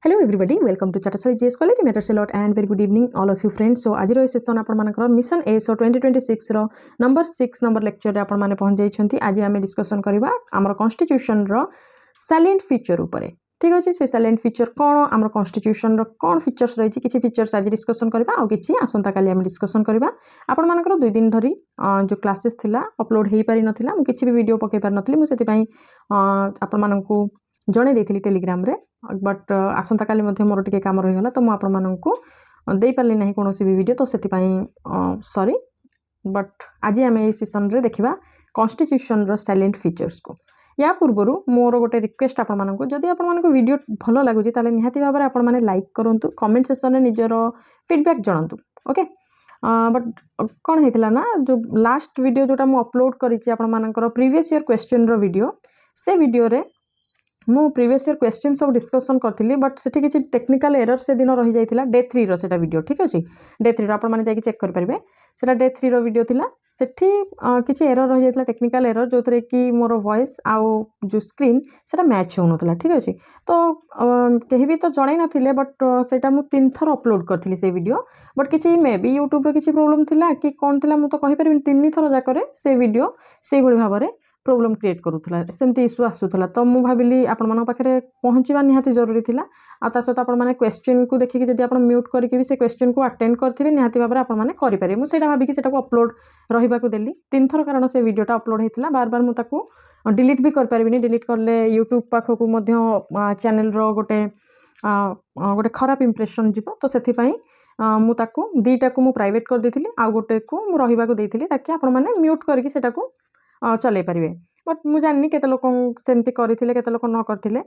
Hello everybody, welcome to Chatasari JS Quality Matters a lot and very good evening all of you friends. So आज session आपण मानकर mission SO 2026 रो number 6 number lecture रे आपण माने पहुंच जाई छंती। आज आमे डिस्कशन करबा हमर कॉन्स्टिट्यूशन रो साइलेंट फीचर ऊपर। ठीक अछि, से साइलेंट फीचर कोन हमर कॉन्स्टिट्यूशन रो कोन फीचर्स रही छि किछि फीचर्स आज डिस्कशन करबा आ किछि आसंता काली आमे डिस्कशन करबा। आपण मानकर 2 दिन धरी जो क्लासेस थिला अपलोड हेई पारि नथिला, मु किछि भी वीडियो पके पार नथली, मु सेति पई आपण मानकू जणे देथिली टेलीग्राम रे, बट आसंता काली मध्ये मोर टिके काम रही गला तो मु आपण मानकू देई पारली नाही कोनोसी भी वीडियो, तो सेति पई सॉरी। बट आज आमे ए सेशन रे देखिबा कॉन्स्टिट्यूशन रो साइलेंट फीचर्स को। या पूर्वरु मोर गोटे रिक्वेस्ट आपण मानकू जदि आपण मानकू वीडियो भलो लागुची ताले निहाती भाबरे आपण माने लाइक करंतु, कमेंट सेक्शन रे निजरो फीडबैक जणांतु। ओके, बट कोन हेतिला ना जो लास्ट वीडियो जोटा मु अपलोड करिछि आपण मानकर प्रीवियस ईयर क्वेश्चन रो वीडियो, से वीडियो रे मु प्रीवियस ईयर क्वेश्चन सब डिस्कशन करथिली, बट सेठी किछि टेक्निकल एरर से दिन रही जाइतिला डे 3 रो सेटा वीडियो। ठीक अछि, डे 3 रो आपण माने जाई चेक कर परिबे, सेटा डे 3 रो वीडियो थिला। सेठी किछि एरर रही जाइतिला टेक्निकल एरर जोथरे कि मोर वॉइस आउ जो स्क्रीन सेटा मैच होनथला। ठीक अछि, तो केहि भी तो जणै नथिले, बट सेटा मु 3 थर अपलोड करथिली से वीडियो, बट किछि मे बी YouTube रो किछि प्रॉब्लम थिला कि कोन थिला मु तो कहि परिबिन। 3 थर जाकरे से वीडियो से भली भाबरे प्रॉब्लम क्रिएट करूथला, सेमती इशू आसुथला। तो मु भाबिली आपण मानक पाखरे पहुंचीबा निहाती जरूरी थिला। आ ता सहित आपण माने क्वेश्चन को देखि कि जदि आपण म्यूट करके भी से क्वेश्चन को अटेंड करथिबे निहाती भाबरे आपण माने करि पारे। मु सेटा भाबी कि सेटा को अपलोड रहिबा को देली 3 थर, कारण से वीडियोटा अपलोड हेतिला। बार बार मु ताकू डिलीट भी कर पारिबिनी, डिलीट करले YouTube पाखकू मध्य चैनल रो गोटे गोटे खराब इंप्रेशन जिवो। तो सेथि पई मु ताकू दीटा को मु प्राइवेट कर देथिली, आ गोटे को मु रहिबा को देथिली ताकि आपण माने म्यूट करके सेटा को चले पारिबे। बट मु जाननी केते लोक सेमती करथिले, केते लोक न करथिले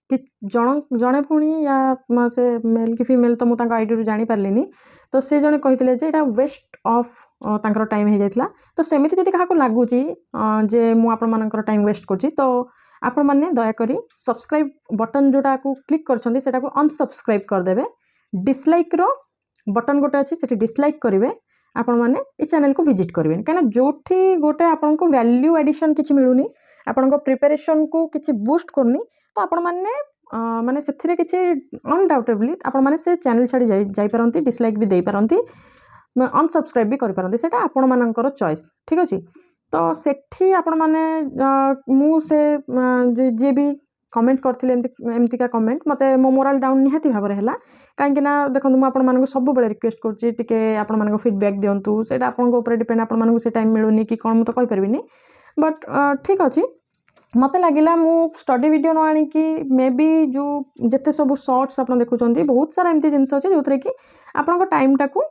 कि जणे पुणी या से मेल कि फीमेल तो मु तांका आईडी रु जानि पारलिनी। तो से जणे कहिथिले जे एटा वेस्ट ऑफ तांकर टाइम हे जाइतला। तो सेमिति जदि काहा को लागुची जे मु आपण मानकर टाइम वेस्ट करची, तो आपण माने दया करी सब्सक्राइब बटन जोटा को क्लिक करछंदी सेटा को अनसब्सक्राइब कर देबे। डिसलाइक रो बटन गोटे अछि सेठी डिसलाइक करिवे, आपण माने ए चैनल को विजिट करिवे। काना जोठी गोटे आपण को वैल्यू एडिशन किछि मिलुनी, आपण को प्रिपरेशन को किछि बूस्ट करनी, तो आपण माने माने सेथिरे किछि अनडाउटेबली आपण माने से चैनल छाडी जाई परंती, डिसलाइक भी देई परंती, अनसब्सक्राइब भी करि परंती, सेटा आपण मानकर चॉइस। ठीक अछि, तो सेठी आपण माने मु से जे भी कमेंट करथिले एमती का कमेंट मते मो मोरल डाउन निहाती भाबरे हला। काहेकि ना देखंतु मु आपण मानको सब बेले रिक्वेस्ट करछि टिके आपण मानको फीडबैक दियंतु, सेटा आपण को ऊपर डिपेंड, आपण मानको से टाइम मिलुनी कि कोन मु तो कहि परबिनी। बट ठीक अछि, मते लागिला मु स्टडी वीडियो न आनी कि मे बी जो जते सब शॉर्ट्स आपण देखुचंती बहुत सारा एमती जिंस अछि जोथरे कि आपण को टाइम टाकू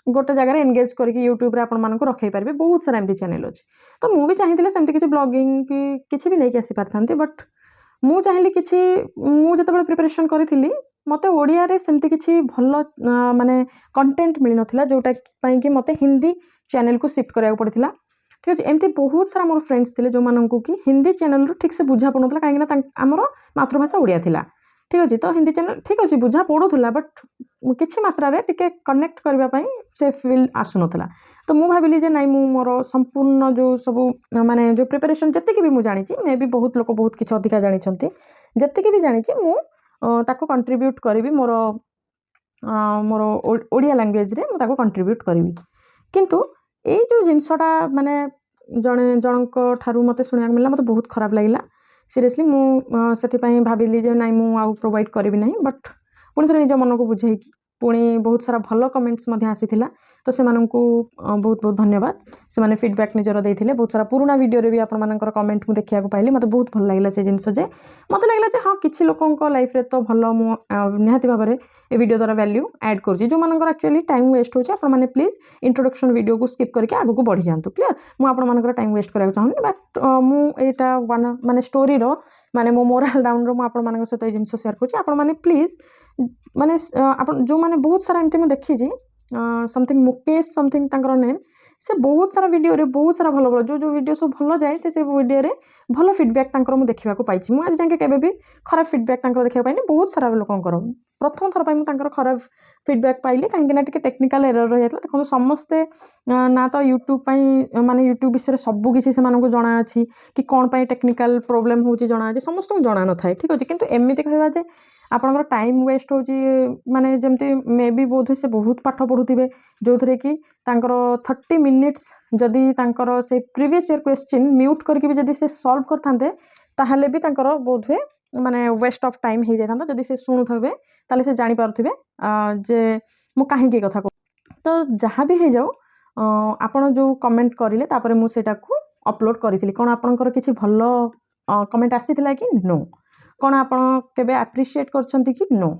गोटे जगह एंगेज करके YouTube रे आपण मानको रखै पारबे। बहुत सारा एमती चैनल अछि, तो मु भी चाहितिले सेमती किछि ब्लॉगिंग कि किछि भी नै कि आसी पारथांती। बट मु चाहिली किछि मु जतबेले प्रिपरेशन करिथिली मते ओडिया रे सेमती किछि भलो माने कंटेंट मिल नथिला, जोटा पई कि मते हिंदी चैनल को शिफ्ट करया पड़िथिला। ठीक अछि, एमती बहुत सारा मोर फ्रेंड्स थिले जो माननकू कि हिंदी चैनल रो ठीक से बुझा पड़नथला, काहे ना हमरो मातृभाषा ओडिया थिला। ठीक अछि, तो हिंदी चैनल ठीक अछि बुझा पड़ुथला, बट किछि मात्रा रे टिके कनेक्ट करबा पई से फील आसुनथला। तो मु भाबिली जे नाइ मु मोर संपूर्ण जो सब माने जो प्रिपरेशन जत्ते कि भी मु जानि छि, मे बी बहुत लोक बहुत किछि अधिका जानि छथि, जत्ते कि भी जानि छि मु ताको कंट्रीब्यूट करबी मोर मोर ओडिया लैंग्वेज रे मु ताको कंट्रीब्यूट करबी। किंतु ए जो जिंसटा माने जणे जनक ठारू मते सुनिया मिलला, मते बहुत खराब लागिला सीरियसली। मु सेति पई भाबिली जे नाइ मु आउ प्रोवाइड करबी नाही। बट पुणी थोड़े निज मन को बुझे कि पुणी बहुत सारा भलो कमेंट्स मध्य आसीथिला, तो से माननकू बहुत बहुत धन्यवाद। से माने फीडबैक निजर देइथिले। बहुत सारा पुराना वीडियो रे भी आपण मानकर कमेंट मु देखिया को पाइली, मते बहुत भल लागिला से जिंस जे मते लागिला जे हां किछि लोकन को लाइफ रे तो भलो मु निहाती भाबरे ए वीडियो द्वारा वैल्यू ऐड करछि। जो मानकर एक्चुअली टाइम वेस्ट होछि, आपण माने प्लीज इंट्रोडक्शन वीडियो को स्किप करके आगु को बढ़ी जांतु। क्लियर, मु आपण मानकर टाइम वेस्ट करया चाहनी। बट मु एटा वन माने स्टोरी रो माने मो मोरल डाउन रो मु आपण मानकर सहित ए जिंस शेयर करछि। आपण माने प्लीज माने आपण जो माने बहुत सारा एमती मु देखि जी समथिंग मुकेश समथिंग तांकर नेम, से बहुत सारा वीडियो रे बहुत सारा भलो भलो जो वीडियो सब भलो जाए से वीडियो रे भलो फीडबैक तांकर मु देखिबा को पाइछि। मु आज जाके केबे भी खराब फीडबैक तांकर देखिबा पाइनी। बहुत सारा लोकंकर प्रथम थर पई मु तांकर खराब फीडबैक पाइली, काहे कि ना टिके टेक्निकल एरर रहि जातला। देखो समस्ते ना तो YouTube पई माने YouTube विषय रे सब किछि से मानको जणा अछि कि कोन पई टेक्निकल प्रॉब्लम होछि जणा अछि, समस्त को जणा न थाए। ठीक अछि, किंतु एमिति कहबा जे ଆପଣଙ୍କର ଟାଇମ୍ ୱେଷ୍ଟ ହେଉଛି ମାନେ ଯେମିତି ମେ ବି ବୋଧହୁଏ ସେ ବହୁତ ପାଠ ପଢ଼ୁଥିବେ ଯେଉଁଥିରେ କି ତାଙ୍କର 30 ମିନିଟ୍ସ ଯଦି ତାଙ୍କର ସେ ପ୍ରିଭିୟସ୍ ଇୟର୍ କ୍ୱେଶ୍ଚିନ୍ ମ୍ୟୁଟ୍ କରିକି ବି ଯଦି ସେ ସଲ୍ଭ କରିଥାନ୍ତେ ତାହେଲେ ବି ତାଙ୍କର ବୋଧହୁଏ ମାନେ ୱେଷ୍ଟ ଅଫ୍ ଟାଇମ୍ ହେଇଯାଇଥାନ୍ତା ଯଦି ସେ ଶୁଣୁଥିବେ ତାହେଲେ ସେ ଜାଣିପାରୁଥିବେ ଯେ ମୁଁ କାହିଁକି ଏ କଥା କହୁଛି। ତ ଯାହା ବି ହେଇଯାଉ ଆପଣ ଯେଉଁ କମେଣ୍ଟ କରିଲେ ତାପରେ ମୁଁ ସେଇଟାକୁ ଅପଲୋଡ଼ କରିଥିଲି କ'ଣ ଆପଣଙ୍କର କିଛି ଭଲ କମେଣ୍ଟ ଆସିଥିଲା କି ନୋ କ'ଣ ଆପଣ କେବେ ଆପ୍ରିସିଏଟ୍ କରିଛନ୍ତି କି ନୋ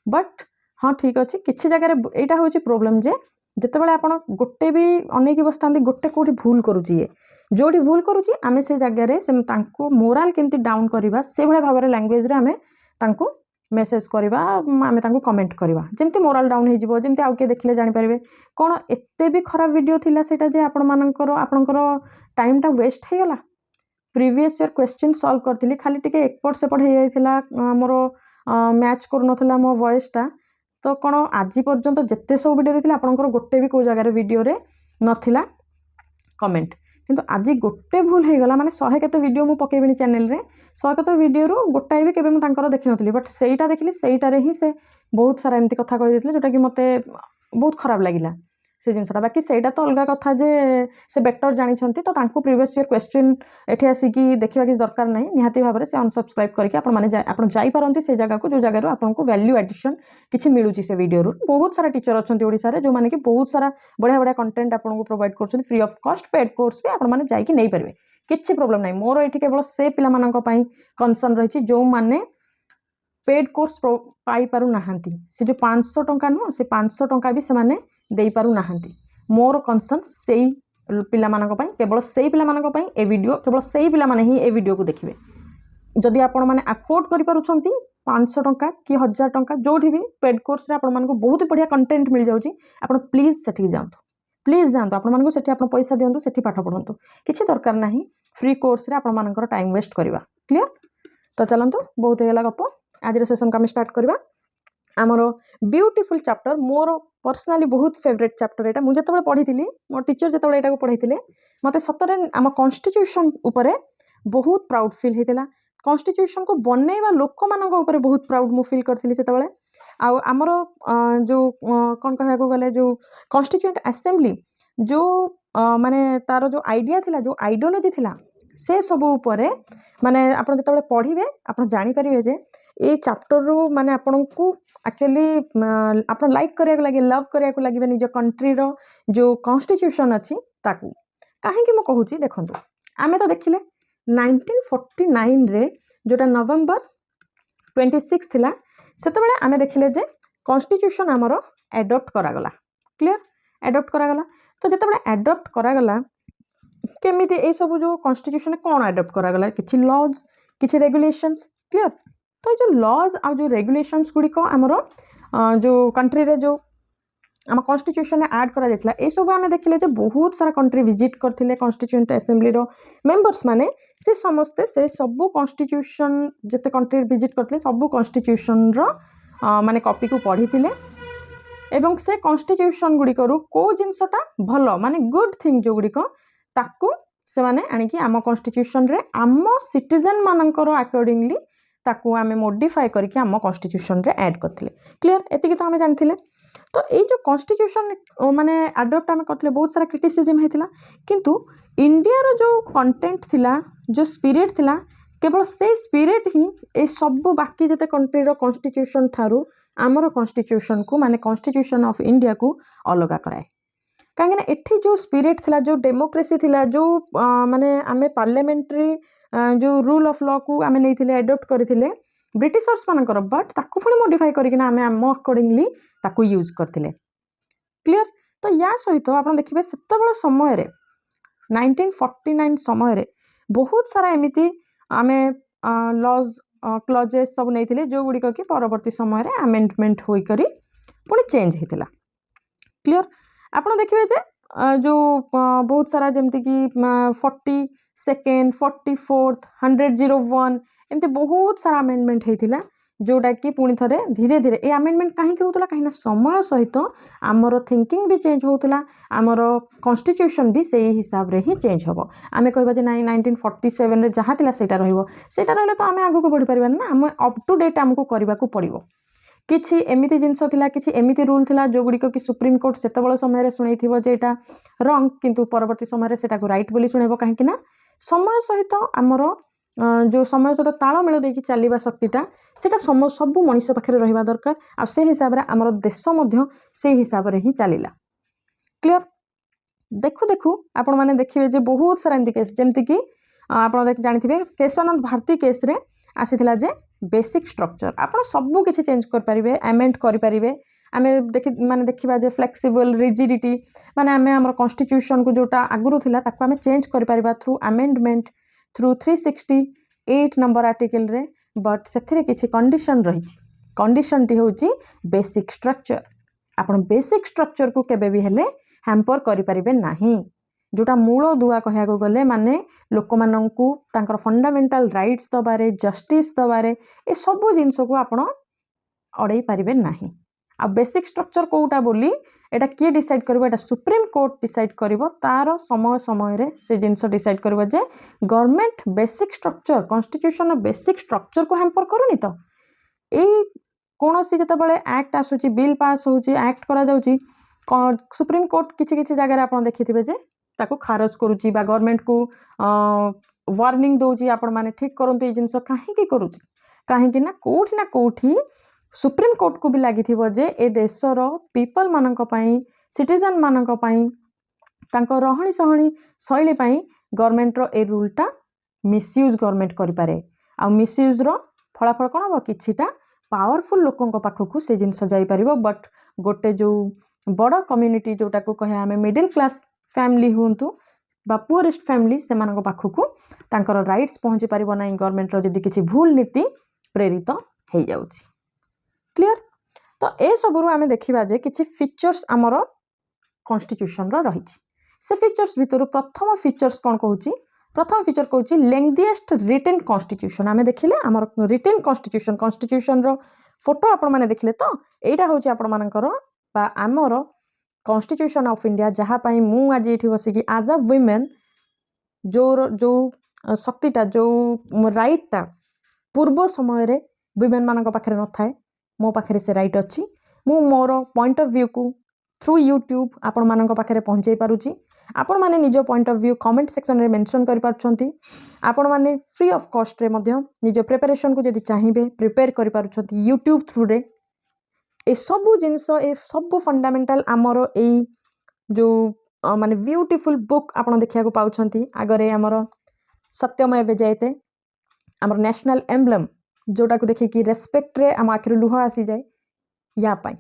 ବଟ୍ ହଁ ଠିକ୍ ଅଛି କିଛି ଜାଗାରେ ଏଇଟା ହେଉଛି ପ୍ରୋବ୍ଲେମ୍ ଯେ ଯେତେବେଳେ ଆପଣ ଗୋଟେ ବି ଅନେଇକି ବସିଥାନ୍ତି ଗୋଟେ କେଉଁଠି ଭୁଲ କରୁଛି ଇଏ ଯେଉଁଠି ଭୁଲ କରୁଛି ଆମେ ସେ ଜାଗାରେ ତାଙ୍କୁ ମୋରାଲ କେମିତି ଡାଉନ୍ କରିବା ସେଭଳିଆ ଭାବରେ ଲାଙ୍ଗୁଏଜ୍ରେ ଆମେ ତାଙ୍କୁ ମେସେଜ୍ କରିବା ଆମେ ତାଙ୍କୁ କମେଣ୍ଟ କରିବା ଯେମିତି ମୋରାଲ ଡାଉନ୍ ହେଇଯିବ ଯେମିତି ଆଉ କିଏ ଦେଖିଲେ ଜାଣିପାରିବେ କ'ଣ ଏତେ ବି ଖରାପ ଭିଡ଼ିଓ ଥିଲା ସେଇଟା ଯେ ଆପଣଙ୍କର ଟାଇମ୍ଟା ୱେଷ୍ଟ ହେଇଗଲା। ପ୍ରିଭିୟସ୍ ଇୟର୍ କ୍ୱେଶ୍ଚିନ୍ ସଲ୍ଭ କରିଥିଲି ଖାଲି ଟିକେ ଏପଟ ସେପଟ ହେଇଯାଇଥିଲା ମୋର ମ୍ୟାଚ୍ କରୁନଥିଲା ମୋ ଭଏସ୍ଟା ତ କ'ଣ ଆଜି ପର୍ଯ୍ୟନ୍ତ ଯେତେ ସବୁ ଭିଡ଼ିଓ ଦେଇଥିଲେ ଆପଣଙ୍କର ଗୋଟେ ବି କେଉଁ ଜାଗାରେ ଭିଡ଼ିଓରେ ନଥିଲା କମେଣ୍ଟ କିନ୍ତୁ ଆଜି ଗୋଟେ ଭୁଲ ହେଇଗଲା ମାନେ 100 କେତେ ଭିଡ଼ିଓ ମୁଁ ପକେଇବିନି ଚ୍ୟାନେଲରେ 100 କେତେ ଭିଡ଼ିଓରୁ ଗୋଟାଏ ବି କେବେ ମୁଁ ତାଙ୍କର ଦେଖିନଥିଲି ବଟ୍ ସେଇଟା ଦେଖିଲି ସେଇଟାରେ ହିଁ ସେ ବହୁତ ସାରା ଏମିତି କଥା କହିଦେଇଥିଲେ ଯେଉଁଟାକି ମୋତେ ବହୁତ ଖରାପ ଲାଗିଲା ସେ ଜିନିଷଟା ବାକି ସେଇଟା ତ ଅଲଗା କଥା ଯେ ସେ ବେଟର ଜାଣିଛନ୍ତି ତ ତାଙ୍କୁ ପ୍ରିଭିୟସ୍ ଇୟର୍ କ୍ୱେଶ୍ଚିନ୍ ଏଠି ଆସିକି ଦେଖିବା କିଛି ଦରକାର ନାହିଁ ନିହାତି ଭାବରେ ସେ ଅନସବସ୍କ୍ରାଇବ୍ କରିକି ଆପଣ ଯାଇପାରନ୍ତି ସେ ଜାଗାକୁ ଯେଉଁ ଜାଗାରୁ ଆପଣଙ୍କୁ ଭ୍ୟାଲ୍ୟୁ ଆଡିସନ୍ କିଛି ମିଳୁଛି ସେ ଭିଡ଼ିଓରୁ ବହୁତ ସାରା ଟିଚର ଅଛନ୍ତି ଓଡ଼ିଶାରେ ଯେଉଁମାନେ କି ବହୁତ ସାରା ବଢ଼ିଆ ବଢ଼ିଆ କଣ୍ଟେଣ୍ଟ ଆପଣଙ୍କୁ ପ୍ରୋଭାଇଡ଼ କରୁଛନ୍ତି ଫ୍ରି ଅଫ୍ କଷ୍ଟ ପେଡ୍ କୋର୍ସ ବି ଆପଣମାନେ ଯାଇକି ନେଇପାରିବେ କିଛି ପ୍ରୋବ୍ଲେମ୍ ନାହିଁ ମୋର ଏଠି କେବଳ ସେ ପିଲାମାନଙ୍କ ପାଇଁ କନସର୍ନ ରହିଛି ଯେଉଁମାନେ पेड कोर्स पाई पारु नाहांती से जो 500 टंका नुह से 500 टंका भी से देपारु नाहांती मोर कनसर्न से पिला मानक पई केवल से पिला मानक पई ए वीडियो केवल से पिला माने ही ए वीडियो को देखिबे जदि आपण माने अफोर्ड करि पारुछंती 500 टंका कि 1000 टंका जोठी भी पेड कोर्स रे आपण मानको बहुत बढ़िया कंटेंट मिल जाउची आपण प्लीज सेठी जांतु आपण मानको सेठी आपण पैसा दियंतु सेठी पाठ पढंतु किछि दरकार नाही फ्री कोर्स रे आपण मानकर टाइम वेस्ट करबा क्लियर। तो चलंतु बहुत हेला गप आज सेशन को आम स्टार्ट करवा आमर ब्यूटीफुल चैप्टर मोर पर्सनाली बहुत फेवरेट चैप्टर एटा मुझे जो पढ़ी थी मो टीचर जो यहाँ पढ़ी मत सतरे आम कॉन्स्टिट्यूशन उपरे बहुत प्राउड फील होता कॉन्स्टिट्यूशन को बनैवा लोक मान बहुत प्राउड मु फील करी से आमर जो कौन कह गले जो कॉन्स्टिट्यूएंट असेंबली जो माने तार जो आइडिया थिला जो आइडियोलॉजी थिला से सब उपरे माने आपण जतबे पढ़िबे आपण जानि परिबे जे ए चैप्टर रो माने आपण को एक्चुअली आपण लाइक करिया को लागे लव करिया को लागिबे निज कंट्री रो जो कॉन्स्टिट्यूशन अछि ताकू काहे कि म कहूची देखंतु आमे तो देखिले 1949 रे जोटा नवंबर 26 थिला सेतबेले आमे देखिले जे कॉन्स्टिट्यूशन हमरो एडॉप्ट करा गला क्लियर एडॉप्ट करा गला तो जतबेले एडॉप्ट करा गला केमिति ए सब जो कॉन्स्टिट्यूशन कौन एडॉप्ट करा गला किछि लॉज किछि रेगुलेशंस क्लियर तो ये जो लॉज आ जो रेगुलेशंस गुडी को हमरो जो कंट्री रे जो आम कॉन्स्टिट्यूशन में ऐड करा जायतिला ए सब आमे देखिले जे बहुत सारा कंट्री विजिट करथिले कॉन्स्टिट्यूएंट असेंबली रो मेंबर्स माने से समस्ते से सब कॉन्स्टिट्यूशन जते कंट्री विजिट करथिले सब कॉन्स्टिट्यूशन रो माने कॉपी को पढिथिले एवं से कॉन्स्टिट्यूशन गुडी करू को जिंसटा भलो माने गुड थिंग जो गुडी को ताकू से माने आनिकी आम कॉन्स्टिट्यूशन रे आम सिटीजन मानकर अकॉर्डिंगली ताकू आमे मॉडिफाई करके आम कॉन्स्टिट्यूशन रे ऐड करथिले क्लियर एतिकी तो आमे जानथिले तो ये जो कॉन्स्टिट्यूशन माने अडॉप्ट आमे करथिले बहुत सारा क्रिटिसिज्म हेतिला किंतु इंडिया रो जो कंटेंट थिला जो स्पिरिट थिला केवल से स्पिरिट ही ए सब बाकी जते कंट्री रो कॉन्स्टिट्यूशन थारू आमर कॉन्स्टिट्यूशन को माने कॉन्स्टिट्यूशन ऑफ इंडिया को अलग कराए कहीं एठी जो स्पिरिट थिला जो डेमोक्रेसी थिला जो माने आमे पार्लियामेंट्री जो रूल ऑफ लॉ को आमे नहीं एडॉप्ट करथिले ब्रिटिशर्स मानकर बट ताकू पुणी मॉडिफाई करके आमे आम अकॉर्डिंगली ताकू यूज करथिले क्लियर। तो या सहित आपण देखिबे सेतबेल समय रे 1949 समय रे बहुत सारा एमिति आमे लॉज क्लॉजेस सब नहीं जो गुडी कि परवर्ती समय रे अमेंडमेंट होई करी पुणी चेंज हेतिला क्लियर। आपण देखिबे जे जो बहुत सारा जमती कि 42nd 44th 101 एमती बहुत सारा अमेंडमेंट होता जोटा कि पुणी थे धीरे धीरे ये आमेंडमेंट कहीं होता कहीं समय सहित आमर थिंकिंग भी चेंज होता आमर कन्स्टिट्यूशन भी से हिसाब रे ही चेंज हम आम कह ना 1947 जहाँ था सेटा रहीटा रही तो आम आगू बढ़ी पार ना आम अप टू डेट आमको करने को पड़ो किसी एमती जिनस कि एमती रूल था जो गुड़िक कि सुप्रीम कोर्ट से समय शुणी जेटा रंग किंतु परवर्ती समय से राइट बोली शुणव कहीं समय सहित आमर जो समय सहित तालमेल देकी चलवा शक्तिटा सेटा सबू मनीष पाखे रहा दरकार आ से हिसाब से आमर देश से हिसाब से ही चलला क्लियर देखु देखु आपण मैंने देखिए बहुत सारा एमती केस जमती कि आप जानी केशवानंद भारती केस रे आसीथिला जे बेसिक स्ट्रक्चर आप सबू किसी चेंज करें एमेंड करें आम माने देखा जे फ्लेक्सिबल रिजिडिटी माने आम आम कन्स्टिट्यूशन को जोटा आगुरी था आम चेंज कर through amendment through 368 number article रे बट से किसी कंडीशन रही कंडीशन टी होची बेसिक स्ट्रक्चर आपण बेसिक स्ट्रक्चर को केबे भी हेले हैम्पर करें नहीं जोटा मूल दुआ कह गले माने लोक मानू फंडामेंटल राइट्स दबारे जस्टिस दबारे ये सब जिनस को आपण अड़े पारे ना आ बेसिक स्ट्रक्चर कोटा बोली एटा किए डिसाइड करिवो एटा सुप्रीम कोर्ट डिसाइड करिवो तार समय समय रे से जिनस डिसाइड करिवो जे government basic structure constitution basic structure को हैम्पर करूनी तो ए कोनोसी जतबेले एक्ट आसुची बिल पास होची एक्ट करा जाउची सुप्रीम कोर्ट किछि किछि जगह रे आपण देखिथिबे जे ताको खारज करूची बा गवर्नमेंट को वार्निंग दउची आपण माने ठीक करंतु ए जिनस काहे की करूची काहे ना कोठी सुप्रीम कोर्ट को भी लगी जे ए देशर पीपल मानक पई सिटीजन मानक पई तांको रहणी सहणी शैली पई गवर्नमेंट रो ए रूलटा मिसयूज गवर्नमेंट करि पारे आ मिसयूज रो फलाफल कोन हो किछिटा पावरफुल लोकों पाखक से जिनस जाई परिबो बट गोटे जो बड़ कम्युनिटी जोटा को कहे आमे मिडिल क्लास फैमिली हुंतु बा पुअरेस्ट फैमिली से मानक पाखक तांकर राइट्स पहुंची परिबो नै गवर्नमेंट रो जदी किछि भूल नीति प्रेरित हो जाउछि क्लियर तो ए सबरु आमे देखिबा जे किछि फीचर्स आमर कॉन्स्टिट्यूशन रो रही से फीचर्स भितर प्रथम फीचर्स कोन कहूची प्रथम फीचर कहूची लेंथीएस्ट रिटेन कॉन्स्टिट्यूशन आमे देखिले आमर रिटेन कॉन्स्टिट्यूशन कॉन्स्टिट्यूशन रो फोटो आपण माने देखिले तो एटा होची आपण मानकर बा आमर कॉन्स्टिट्यूशन ऑफ इंडिया जहाँ पाई मु आज एठी बसिकी एज अ वुमेन जो शक्तिटा जो राइटटा पूर्व समय रे वुमेन मानक पाखरे न थाए मो पाखरे से राइट अच्छी मु मोर पॉइंट ऑफ व्यू को थ्रू यूट्यूब आपण मानक पाखरे पहुंचाई पारुची आपण माने निज point of view comment section रे मेंशन करि पारुछंती आपण माने फ्री ऑफ कॉस्ट रे मध्य निज प्रिपरेशन को जदि चाहिबे प्रिपेयर करि पारुछंती यूट्यूब थ्रू रे ए सबु जिनस ए सबु फंडामेंटल आमर ए जो माने ब्यूटीफुल बुक आपण देखिया को पाउछंती आगरे आमर सत्यमेव जयते आमर नेशनल एम्ब्लेम जोटा को देखि कि रेस्पेक्ट रे आम आखिर लुह आसी जाए या पाई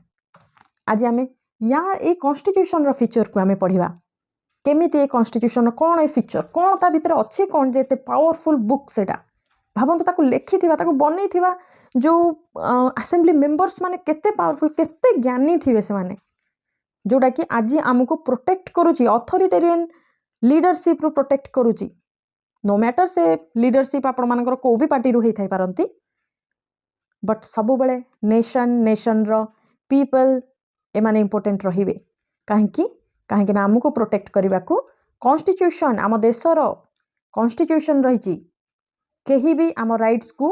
आज आमे या ए कॉन्स्टिट्यूशन रो फीचर को आमे पढ़िबा केमिति ए कॉन्स्टिट्यूशन कौन ए फीचर कौन ता भीतर अच्छी कौन जे एते पावरफुल बुक सेटा भावंतु ताको लेखि थिबा ताको बनै थिबा जो असेंबली मेंबर्स माने केते पावरफुल केते ज्ञानी थिबे से माने जोटा कि आज आमको प्रोटेक्ट करूची अथॉरिटेरियन लीडरशिप रो प्रोटेक्ट करूची नो मैटर से लीडरशिप आपण मानकर को भी पार्टी रो हेई थाई पारंती बट सबु बेले नेशन रो पीपल एमाने इंपोर्टेंट रहिबे काहे ना आमको प्रोटेक्ट करबा को कॉन्स्टिट्यूशन आम देशर कॉन्स्टिट्यूशन रही केही भी आम राइट्स को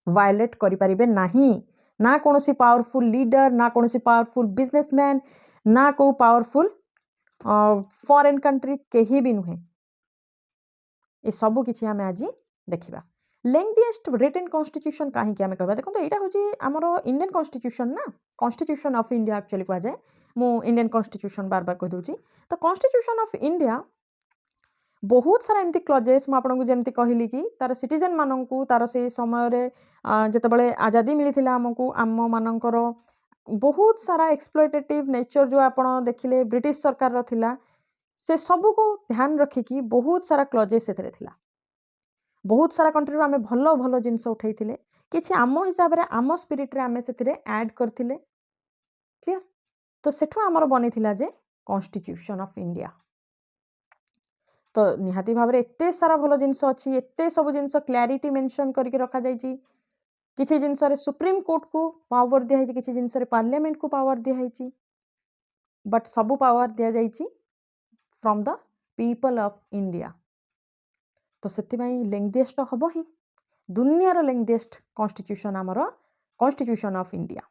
वायलेट करि परिबे नाही ना कोनोसी पावरफुल लीडर ना कोनोसी पावरफुल बिजनेसमैन ना को पावरफुल फॉरेन कंट्री केही भी नुहे ये सबु किछि आमे आज देखिबा लेंथीएस्ट रिटेन कॉन्स्टिट्यूशन कहीं आमे कहबा देखो एटा होची हमर इंडियन कॉन्स्टिट्यूशन ना कॉन्स्टिट्यूशन ऑफ इंडिया एक्चुअली कह जाए मु इंडियन कॉन्स्टिट्यूशन बार बार कह दूची तो कॉन्स्टिट्यूशन ऑफ इंडिया बहुत सारा एमती क्लजेस मु आपन को जेमती कहली कि तार सिटीजन माननकू तार से समय रे जतबेले आजादी मिलिथिला हमकू आम मानकर बहुत सारा एक्सप्लॉयटेटिव नेचर जो आपन देखिले ब्रिटिश सरकार रो थिला से सब को ध्यान रखिकी बहुत सारा क्लजेस सेतरे थिला बहुत सारा कंट्री रो आमे भलो भलो जिंस उठाई थिले किछि आम हिसाब रे आम स्पिरिट रे आमे सेतिरे ऐड करथिले क्लियर तो सेठो हमर बनी थिला जे कॉन्स्टिट्यूशन ऑफ इंडिया तो निहाती भाव एते सारा भलो जिंस अछि एते सब जिंस क्लैरिटी मेंशन करके रखा जायछि किसी जिनस सुप्रीम कोर्ट को पावर दिखाई, किसी जिनस पार्लियामेंट को पावर दिखाई, बट सबू पावर दि जाइए from the people of India. तो से लेंग्दिएस्ट हम ही दुनियार लेंग्दिएस्ट कॉन्स्टिट्यूशन आमर constitution of India,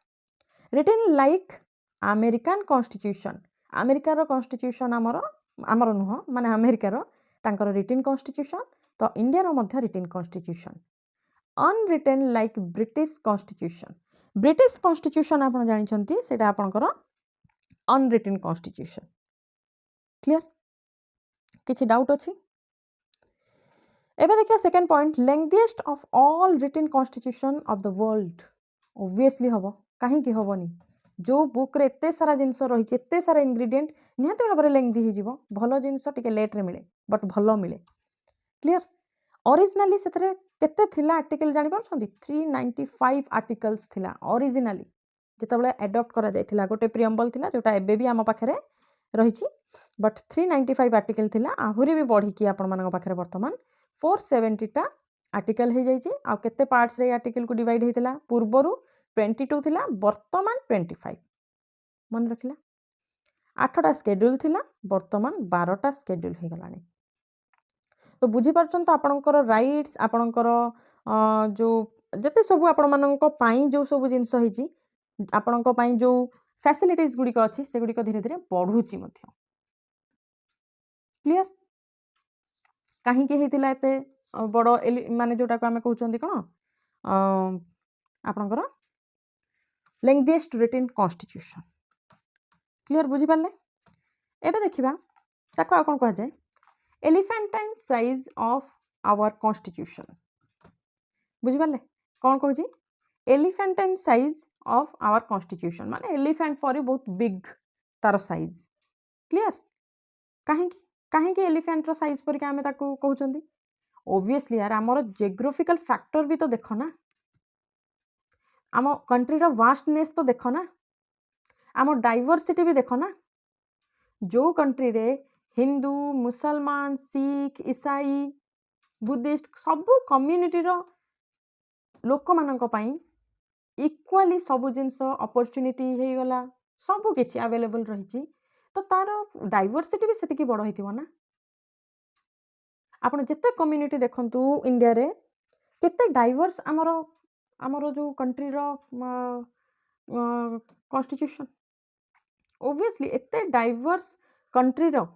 written like American constitution. अमेरिकार कॉन्स्टिट्यूशन आमर नुह माने अमेरिकार तांकर रिटन कॉन्स्टिट्यूशन, तो इंडिया रो मध्य written constitution. Unwritten like British constitution. British constitution आप जानते सेटा आपनकर अनरिटन कॉन्स्टिट्यूशन। क्लियर? किछि डाउट अछि? एबे देखिए second point, lengthiest of all written constitution of the world. Obviously हबो, काहे कि हबोनी? जो बुक रे एते सारा जिंस रही, एते सारा इंग्रेडिएंट निहाते भाबरे लेंग्दी ही जीवो। भलो जिंस टिके लेट रे मिले बट भलो मिले। क्लियर? ओरिजिनली सेतरे केते थिला आर्टिकल जानि परछंती? 395 आर्टिकल्स थिला ओरिजिनली जेतबले एडॉप्ट करा जायथिला। गोटे प्रियम्बल थिला जोटा एबे भी आम पाखरे रहिछि, बट 395 आर्टिकल थिला। आहुरी भी बढ़ी कि आपण मानक पाखरे वर्तमान 470 टा आर्टिकल हो जाइए। आ केते पार्ट्स रे आर्टिकल को डिवाइड होता? पूर्वरु 22 थिला, वर्तमान 25। मन रखिला 8टा स्केड्यूल थिला, वर्तमान 12टा स्केड्यूल हो गलानी। तो बुझी परछन तो आपनकर राइट्स, आपनकर जो जते सब आपण मानक पई जो सब जिंस हिची, आपनक पई जो फैसिलिटीज गुडी को अछि से गुडी को धीरे धीरे बढ़ुची मध्य। क्लियर? कहीं के हेतिला एते बड़ माने जोटा को आमे कहउचंदी कोन आपनकर लेंग्दिएस्ट रिटन कॉन्स्टिट्यूशन। क्लियर? बुझी पाले? एबे देखिबा ताको आ कोन कह जाय, एलिफेंटाइन साइज ऑफ आवर कॉन्स्टिट्यूशन। बुझी पाले कोन कहू जी? एलिफेंटाइन साइज ऑफ आवर कॉन्स्टिट्यूशन माने एलिफेंट फॉर बहुत बिग तार साइज। क्लियर? कहीं एलिफेंट रो साइज पर आमे ताको कहउचंदी? ऑब्वियसली यार हमर जियोग्राफिकल फैक्टर भी तो देखो ना, आम कंट्री रो वास्टनेस तो देखो ना, आम डाइवर्सिटी भी देखो ना। जो कंट्री रे हिंदू, मुसलमान, सिख, ईसाई, बुद्धिस्ट सबू कम्युनिटी रो लोक मानक पई इक्वाली सबू जिंस अपॉर्चुनिटी हे गला, सबू किछि अवेलेबल रहिछि, तो तार डाइवर्सिटी भी सेतिकी बड़ होइथिबो ना। आपण जते कम्युनिटी देखंतु इंडिया रे केते डाइवर्स आमर जो कंट्री रो कॉन्स्टिट्यूशन। ऑब्वियसली एते डाइवर्स कंट्री रो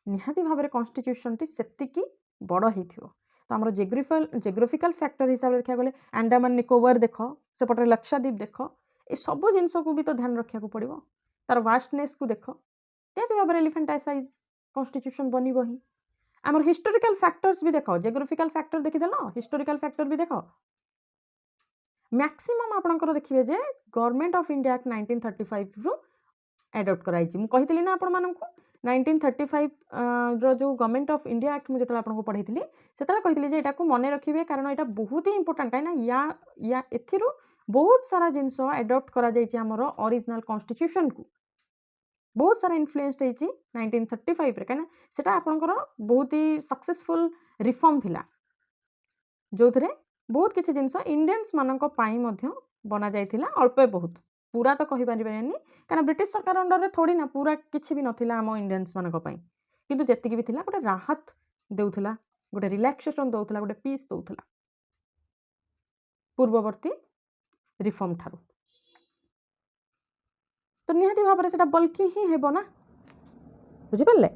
निहाती भाबरे कॉन्स्टिट्यूशन टी सेतिकी बड़ होइथिबो। तो आमर जियोग्राफिकल फैक्टर हिसाब से देखा गले अंडमान निकोबार देख, सेपटे लक्षद्वीप देख, ये सब जिनस को भी तो ध्यान रखा पड़ो। तार वास्टनेस को देख, निहाती भाबरे एलिफेंटाइन साइज कॉन्स्टिट्यूशन बनिबो ही। आमर हिस्टोरिकल फैक्टर्स भी देख, जियोग्राफिकल फैक्टर देखिदेल, हिस्टोरिकल फैक्टर भी देख। मैक्सिमम आपनकर देखिबे जे गवर्नमेंट ऑफ इंडिया एक्ट 1935 रु एडॉप्ट कराइछि। मु कहितली ना आपण माननकु 1935 रो जो गवर्नमेंट ऑफ इंडिया एक्ट मु जतला आपनको पढैतिली सेतला कहितली जे एटा को मने रखिबे, कारण एटा बहुत ही इंपोर्टेंट। काई ना या एथिरु बहुत सारा जिंस एडॉप्ट करा जाइछि हमर ओरिजिनल कॉन्स्टिट्यूशन को। बहुत सारा इन्फ्लुएंस होइछि 1935 रे, काई ना सेटा आपनकर बहुत ही सक्सेसफुल रिफॉर्म थिला, जो थरे बहुत किछि जिंस इंडियंस मानक पाई मध्य बना जाइथिला। अल्प बहुत, पूरा तो कहि पारिबेनी, कारण ब्रिटिश सरकार अंडर रे थोड़ी ना पूरा किछि भी नथिला हम इंडियंस मानक पाई, किंतु जेतिकी भी थिला गोटे राहत देउथिला, गोटे रिलैक्सेशन देउथिला, गोटे पीस देउथिला पूर्ववर्ती रिफॉर्म ठारू। तो निहाती भाबरे सेटा बल्कि ही हेबो ना, बुझि पाले?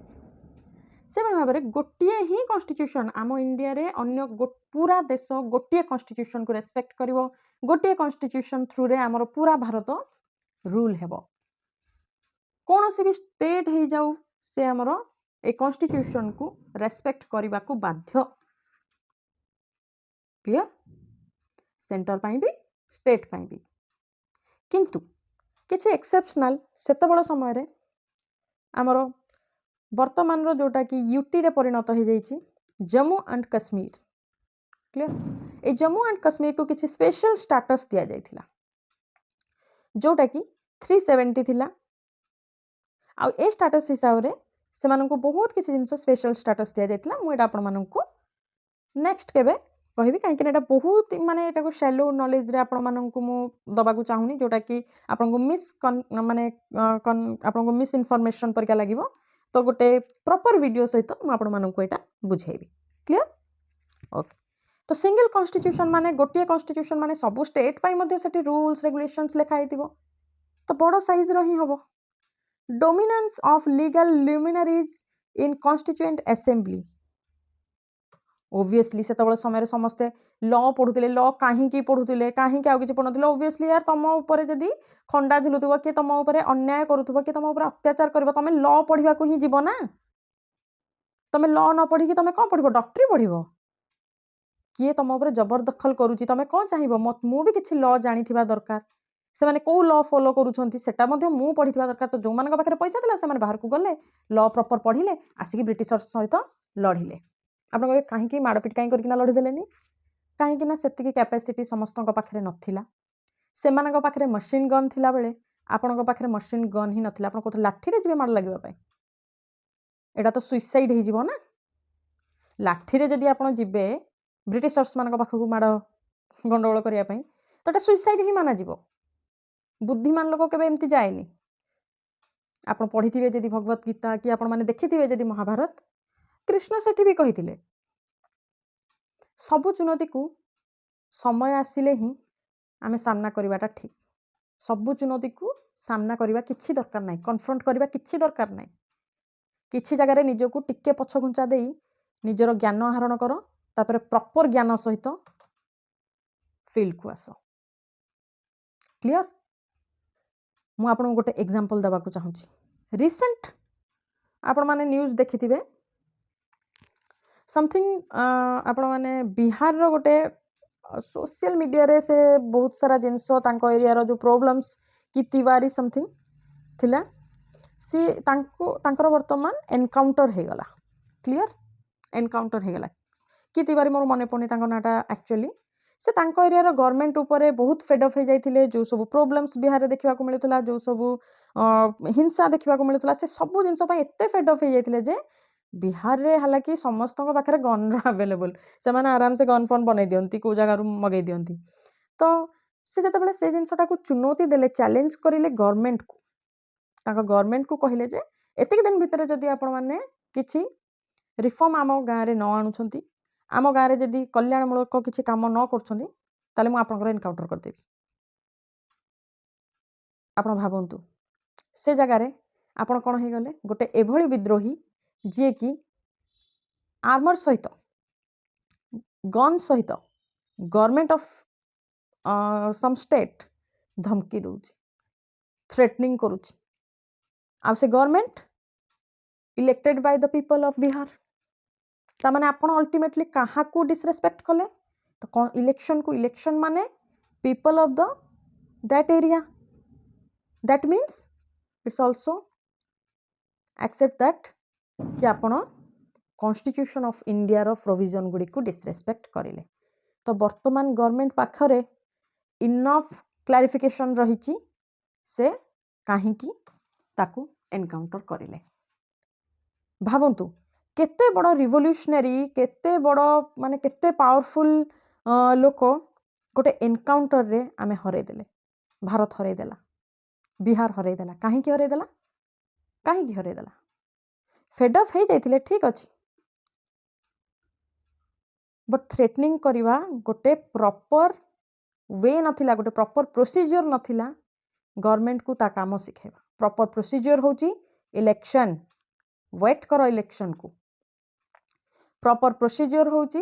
से भाव में गोटे ही कॉन्स्टिट्यूशन आम इंडिया रे अन्य पूरा देश गोटे कॉन्स्टिट्यूशन को रेस्पेक्ट करिवो, गोटे कॉन्स्टिट्यूशन थ्रू रे आमर पूरा भारत रूल हेबो। कौन सी भी स्टेट हो जाऊ से आमर ए कॉन्स्टिट्यूशन को रेस्पेक्ट करने को बाध्य। क्लियर? सेंटर पाई भी स्टेट पाई भी, किंतु किछि एक्सेप्शनल सेतबेଳ समय रे आमर वर्तमान रो जोटा कि यूटी रे परिणत हो जाइछि जम्मू एंड कश्मीर। क्लियर? ए जम्मू एंड कश्मीर को किछि स्पेशल स्टेटस दिया जाइथिला, जोटा कि 370 थिला। आ ए स्टेटस हिसाब रे से मानको बहुत किछि जिंस स्पेशल स्टेटस दिया जाइथिला। मु एटा आपण मानको नेक्स्ट केबे कहबी कहीं बहुत माने एटा शैलो नॉलेज रे आपण माननकु मु दबाकू चाहूनी जोटा कि आपन को माने आपन को मिस इन्फॉर्मेशन परिका लागिवो तो गोटे प्रॉपर वीडियो सहित मु आपण माननकु एटा बुझेबी क्लियर ओके तो सिंगल कॉन्स्टिट्यूशन माने गोटे कॉन्स्टिट्यूशन माने सब स्टेट पाई मध्ये सेठी रूल्स रेगुलेशंस लिखा हितिबो तो बड़ साइज रही हबो dominance of legal luminaries in constituent assembly obviously से समय समस्ते लॉ पढ़ुले लॉ कहीं पढ़ुले कहीं आउ कि पढ़ुले ओबियसली यार तुम उपर जदि खंडा झुलुव कि तुम उपर अन्याय करुव कि तुम उपर अत्याचार कर तुम लॉ पढ़ा ही जीव ना तुम लॉ न पढ़ी तुम कौन पढ़ डॉक्टरी पढ़ किए तुम उपर जबरदखल करुच्ची तुम कौन चाहिए मु भी किसी लॉ जानी दरकार से मैंने कौ लॉ फॉलो करूँगा मु पढ़ी दरकार तो जो मान पाखे पैसा था से बाहर को गले लॉ प्रॉपर पढ़िले आसिक ब्रिटिशर सहित लड़िले आप कहीं माड़पिट कहीं करना लड़ीदेले कहीं से कैपेसिटी समस्त पाखे नाला से पाखे मशीन गन थिला बेले आपण पाखे मशीन गन ही नाला आप लाठी जी माड़ लगे एटा तो सुइसाइड हो ना लाठी जदि आप जीवे ब्रिटिशर्स मान पाखक माड़ गंडगोल करने तो ये सुइसाइड ही माना जीवो बुद्धिमान लोक केबे एमती जाएनी आप पढ़ी थे जदि भगवत गीता कि आपण मैंने देखी थे जदि महाभारत कृष्ण सेठी भी कही सबु चुनौती को समय आसिले ही आमे सामना करवाटा ठीक सबु चुनौती को सामना करवा किछि दरकार नहीं कन्फ्रंट करवा किछि दरकार नहीं किछि जगह निजको टिके पछ घुंचा दे निजर ज्ञान आहरण कर तापर प्रॉपर ज्ञान सहित फील्ड को आस क्लियर मु आपन गोटे एग्जांपल देबा को चाहूची रिसेंट आपण माने न्यूज़ देखिथिबे समथिंग आपण माने बिहार रो गोटे सोशल मीडिया रे से बहुत सारा जिनस तांको एरिया रो जो प्रॉब्लम्स की तिवारी समथिंग थिला सी तांकर वर्तमान एनकाउंटर हे गला क्लियर एनकाउंटर हे गला की तिवारी मोर मने पड़नी तांको नाटा एक्चुअली से तांको एरिया रो गवर्नमेंट ऊपर बहुत फेड अफ हो जाइथिले जो सब प्रॉब्लम्स बिहार रे देखिबा को मिलुतला जो सब हिंसा देखिबा को मिलुतला से सब जिनस पय एते फेड अफ हो जाइथिले जे बिहार रे हालांकि समस्त पाखे गन अवेलेबल से माने आराम से गन फोन बनै दियंती को जगह मगै दियंती तो से जते से जिनसटा को चुनौती देले चैलेंज करिले गवर्नमेंट को ताका गवर्नमेंट को कहिले जे एतिक दिन भितर जदि आपण माने किछि रिफॉर्म आम गाँव में न आणुछंती आम गाँव में जदि कल्याणमूलक किछि काम न करछंती ताले मु आपनकर एनकाउंटर करदेबी आपण भाबंतु से जगह रे आपण कोन हे गले गोटे एभली विद्रोही जी कि आर्मर सहित गन सहित गवर्नमेंट ऑफ सम स्टेट धमकी दउची थ्रेटनिंग करूची आ से government elected by the people of Bihar ता माने आपण अल्टीमेटली कहा को डिसरेस्पेक्ट कले तो इलेक्शन को इलेक्शन माने people of the that area that means it's also except that कि आपण कॉन्स्टिट्यूशन ऑफ इंडिया रो प्रोविजन गुडी को डिसरेस्पेक्ट करिले तो वर्तमान गवर्नमेंट पाखरे इनफ क्लैरिफिकेशन रहिची से काहे की ताकू एनकाउंटर करिले भाबंतु केते बड़ रिवोल्यूशनरी केते बड़ माने केते पावरफुल लोक गोटे एनकाउंटर रे आमे हरै देले भारत हरै देला बिहार हरै देला काहे की हरै देला फेड अफ हो जाइथिले ठीक अछि बट थ्रेटनिंग करिवा गोटे प्रॉपर वे नथिला गोटे प्रॉपर प्रोसीजर नथिला गवर्नमेंट को ता काम सिखेबा प्रॉपर प्रोसीजर होची इलेक्शन वेट करो इलेक्शन को प्रॉपर प्रोसीजर होची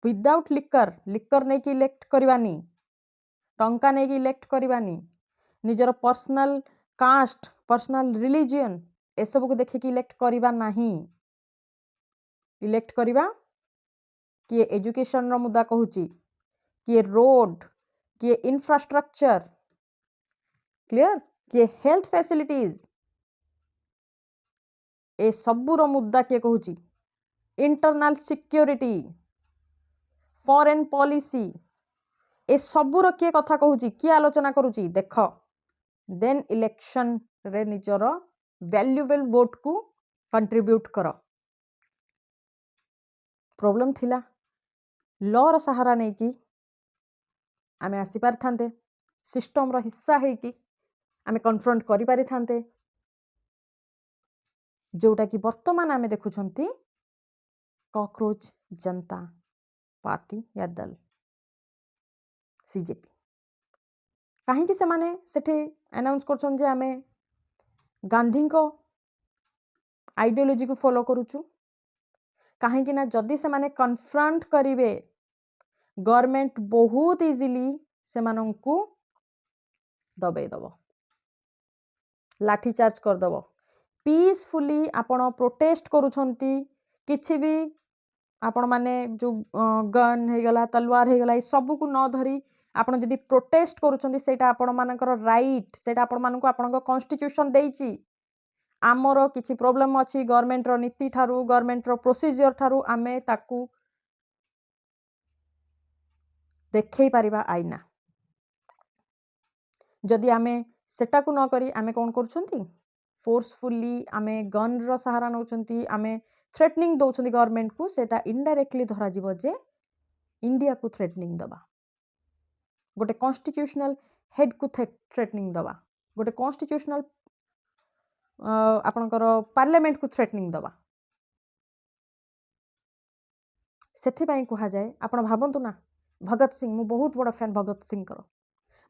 विदाउट लिकर नहीं कि इलेक्ट करवानी टंका नहीं कि इलेक्ट करवानी निजर पर्सनल कास्ट पर्सनल रिलीजन ए सब को देखि कि इलेक्ट करवा नहीं इलेक्ट करवा किए एजुकेशन रो मुद्दा कहूची किए रोड किए इंफ्रास्ट्रक्चर क्लियर किए हेल्थ फैसिलिटीज ए सबू रो मुद्दा किए कहूची internal security foreign policy A सबूर किए कथा कहूची किए आलोचना करूची देख देन इलेक्शन रे निजर वैल्यूएबल वोट को कंट्रीब्यूट कर प्रॉब्लम थिला लर सहारा नहीं कि आमे आसी पारि थांते सिस्टम रो हिस्सा है कि आमे कन्फ्रंट करि पारि थांते जोटा कि वर्तमान आमे देखुछंती कॉकरोच जनता पार्टी या दल सीजेपी कहीं से माने सेठी अनाउंस करछन जे आमे गांधी को आइडियोलॉजी को फॉलो करूछु कहीं ना जदि से माने कन्फ्रंट करिवे गवर्नमेंट बहुत इजीली से मानंकु दबे दबो लाठी चार्ज कर दबो पीसफुली आपण प्रोटेस्ट करूछंती किछि भी आपण माने जो गन हे गला तलवार हे गला सब को न धरी आपण जदि प्रोटेस्ट करूछंती सेटा आपण मानकर राइट सेटा आपण मानकु आपण कॉन्स्टिट्यूशन देइची आमर किछि प्रॉब्लम अछि गवर्नमेंट रो नीति ठारू गवर्नमेंट रो प्रोसीजर ठारू आमे ताकू देखै परिबा आईना जदि आमे सेटा को न करी आमे कोन करछंती फोर्सफुली आमे गन रो सहारा नउछंती आमे थ्रेटनिंग दउछंती गवर्नमेंट को सेटा इनडायरेक्टली धरा जिवो जे इंडिया को थ्रेटनिंग दबा गोटे कॉन्स्टिट्यूशनल हेड को थ्रेटनिंग दबा गोटे कॉन्स्टिट्यूशनल आपणकर पार्लियामेंट को थ्रेटनिंग दबा सेथि पई कहा जाए आपण भाबंतु ना भगत सिंह मु बहुत बड़ा फैन भगत सिंह करो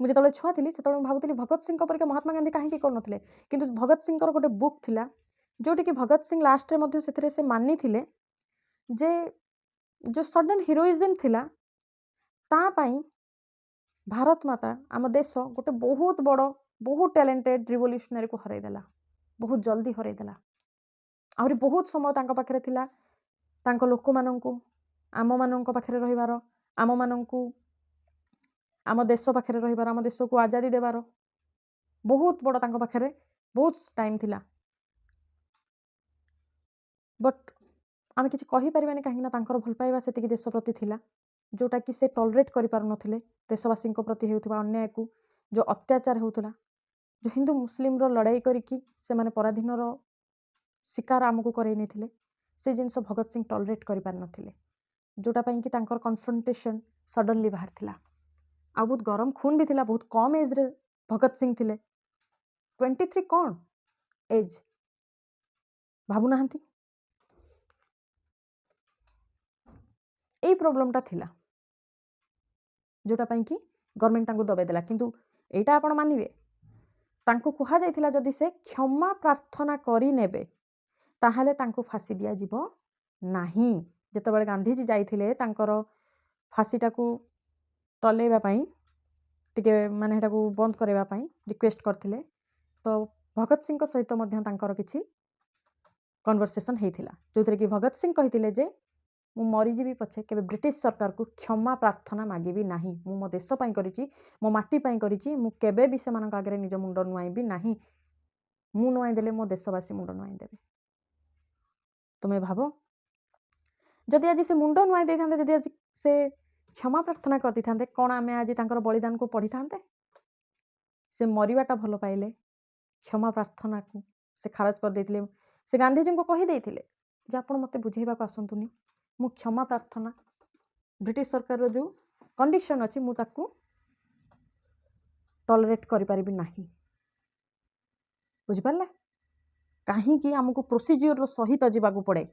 मुझे तले छुआ थी से भावुली भगत सिंह पर महात्मा गांधी कहीं कर किंतु भगत सिंह गोटे बुक थिला जोटी कि भगत सिंह लास्ट रे मध्य सेथरे से मानी थिले जे जो सडन हिरोइज्म थिला ता पई भारत माता आम देश गोटे बहुत बड़ बहुत टैलेंटेड रिवोल्यूशनरी को हराई देला बहुत जल्दी हराई देला आहरी बहुत समय तांको पाखरे थिला तांको लोक माननकु आम माननको पाखरे रहिबार आम माननकु आम देश पाखरे रहिबार आम देश को आजादी देबार बहुत बड़ तांको पाखरे बहुत टाइम थिला बट आम किसी कहि परिबानी काहे ना तांकर भल पाइबा सेतिकी देश प्रति थिला जोटा कि से टॉलरेट करि पारु नथिले देशवासी प्रति हेउथिबा अन्याय को जो अत्याचार होउतला जो हिंदू मुस्लिम रो लड़ाई करिकी से माने पराधीन रो शिकार आमको करई नेथिले से जिनस भगत सिंह टॉलरेट करि पार नथिले जोटा पई कि तांकर कन्फ्रंटेशन सडनली बाहर थिला आ बहुत गरम खून भी थिला बहुत कम एज रे भगत सिंह थिले 23 कौन एज भाबु नाहंती ए प्रॉब्लमटा थिला जोटा पई कि गवर्नमेंट तांको दबे देला किंतु एटा आपण मानिबे तांको कुहा जायथिला जदि से क्षमा प्रार्थना करि नेबे ताहाले तांको फांसी दिया जिवो नाही जेतेबेले गांधी जी जाइथिले तांकर फांसीटा को टलेबा पई टिके माने हेटा को बंद करेबा पई रिक्वेस्ट करथिले तो भगत सिंह को सहित मध्य तांकर किछि कन्वर्सेशन हेइथिला जोतरे कि भगत सिंह कहिथिले जे मु मरीजीवी पछे केबे ब्रिटिश सरकार को क्षमा प्रार्थना मागिबी नाही मु मो देश पई करिछि मो माटी पई करिछि मु केबे भी सेमान आगे निज मुंड नुआइबी नाही मु नुआई देले मो देशवासी मुंड नुआई देबे तुमे भाबो जदि आज से मुंड नुआई दे थांते जदि आज से क्षमा प्रार्थना कर थांते कौन आमे आज तांकर बलिदान को पढ़ी थांते से मरिबाटा भलो पाइले क्षमा प्रार्थना को से खारज कर देथिले से गांधी जी को कहि देथिले जे आपण मते बुझेबा को आसंतुनी मु क्षमा प्रार्थना ब्रिटिश सरकार रो जो कंडीशन अछि मु ताकू टॉलरेट करि परिबि नाही बुझि परले काहे कि हमको प्रोसीजर रो सहित जिबाकू पड़े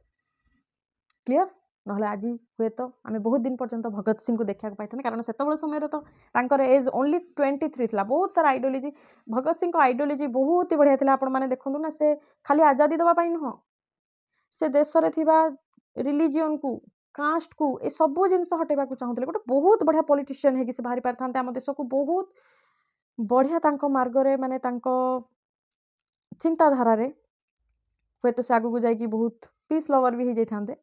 क्लियर नहले आज हुए तो आम बहुत दिन पर्यंत भगत सिंह को देखा पाई कारण से समय तो तांकर एज ओनली 23 था बहुत सारा आइडियोलॉजी भगत सिंह आइडियोलॉजी बहुत ही बढ़िया था आपण मैंने देखु ना से खाली आजादी देवाई नुह से देश में रिलीजियन को कास्ट को ए सब जिनस हटेबा चाहूले गोटे बहुत बढ़िया पॉलिटिशियन है कि से बाहरी पारि आम देश को बहुत बढ़िया तांको मार्गरे माने तांको चिंताधारा रे हुए तो से आगू जाकि बहुत पीस लवर भी हो जाते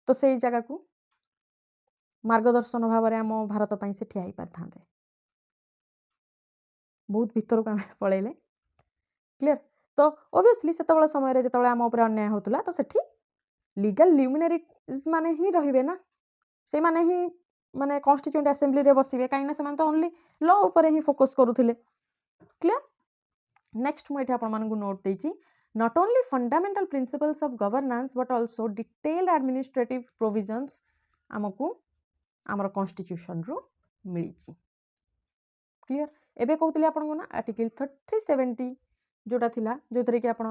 तो से जगह को मार्गदर्शन भाव में आम भारत पर से ठिया पारि था बहुत भीतर को आम पलैले क्लियर तो ओबियसली से समय जो आम उपर अन्याय होता तो सेठी लीगल ल्यूमिनरीज माने ही रहिबे ना से माने ही माने कॉन्स्टिट्यूएंट असेंबली रे बसिबे काइना से माने तो ओनली लॉ ऊपर ही फोकस करूथिले क्लियर नेक्स्ट मु एठी आपण मानकु नोट देछि not only fundamental principles of governance but also detailed administrative provisions आमको आमर कॉन्स्टिट्यूशन रु मिली। क्लियर। एबे कहते आपको ना आर्टिकल 370 जोटा थिला जो कि आप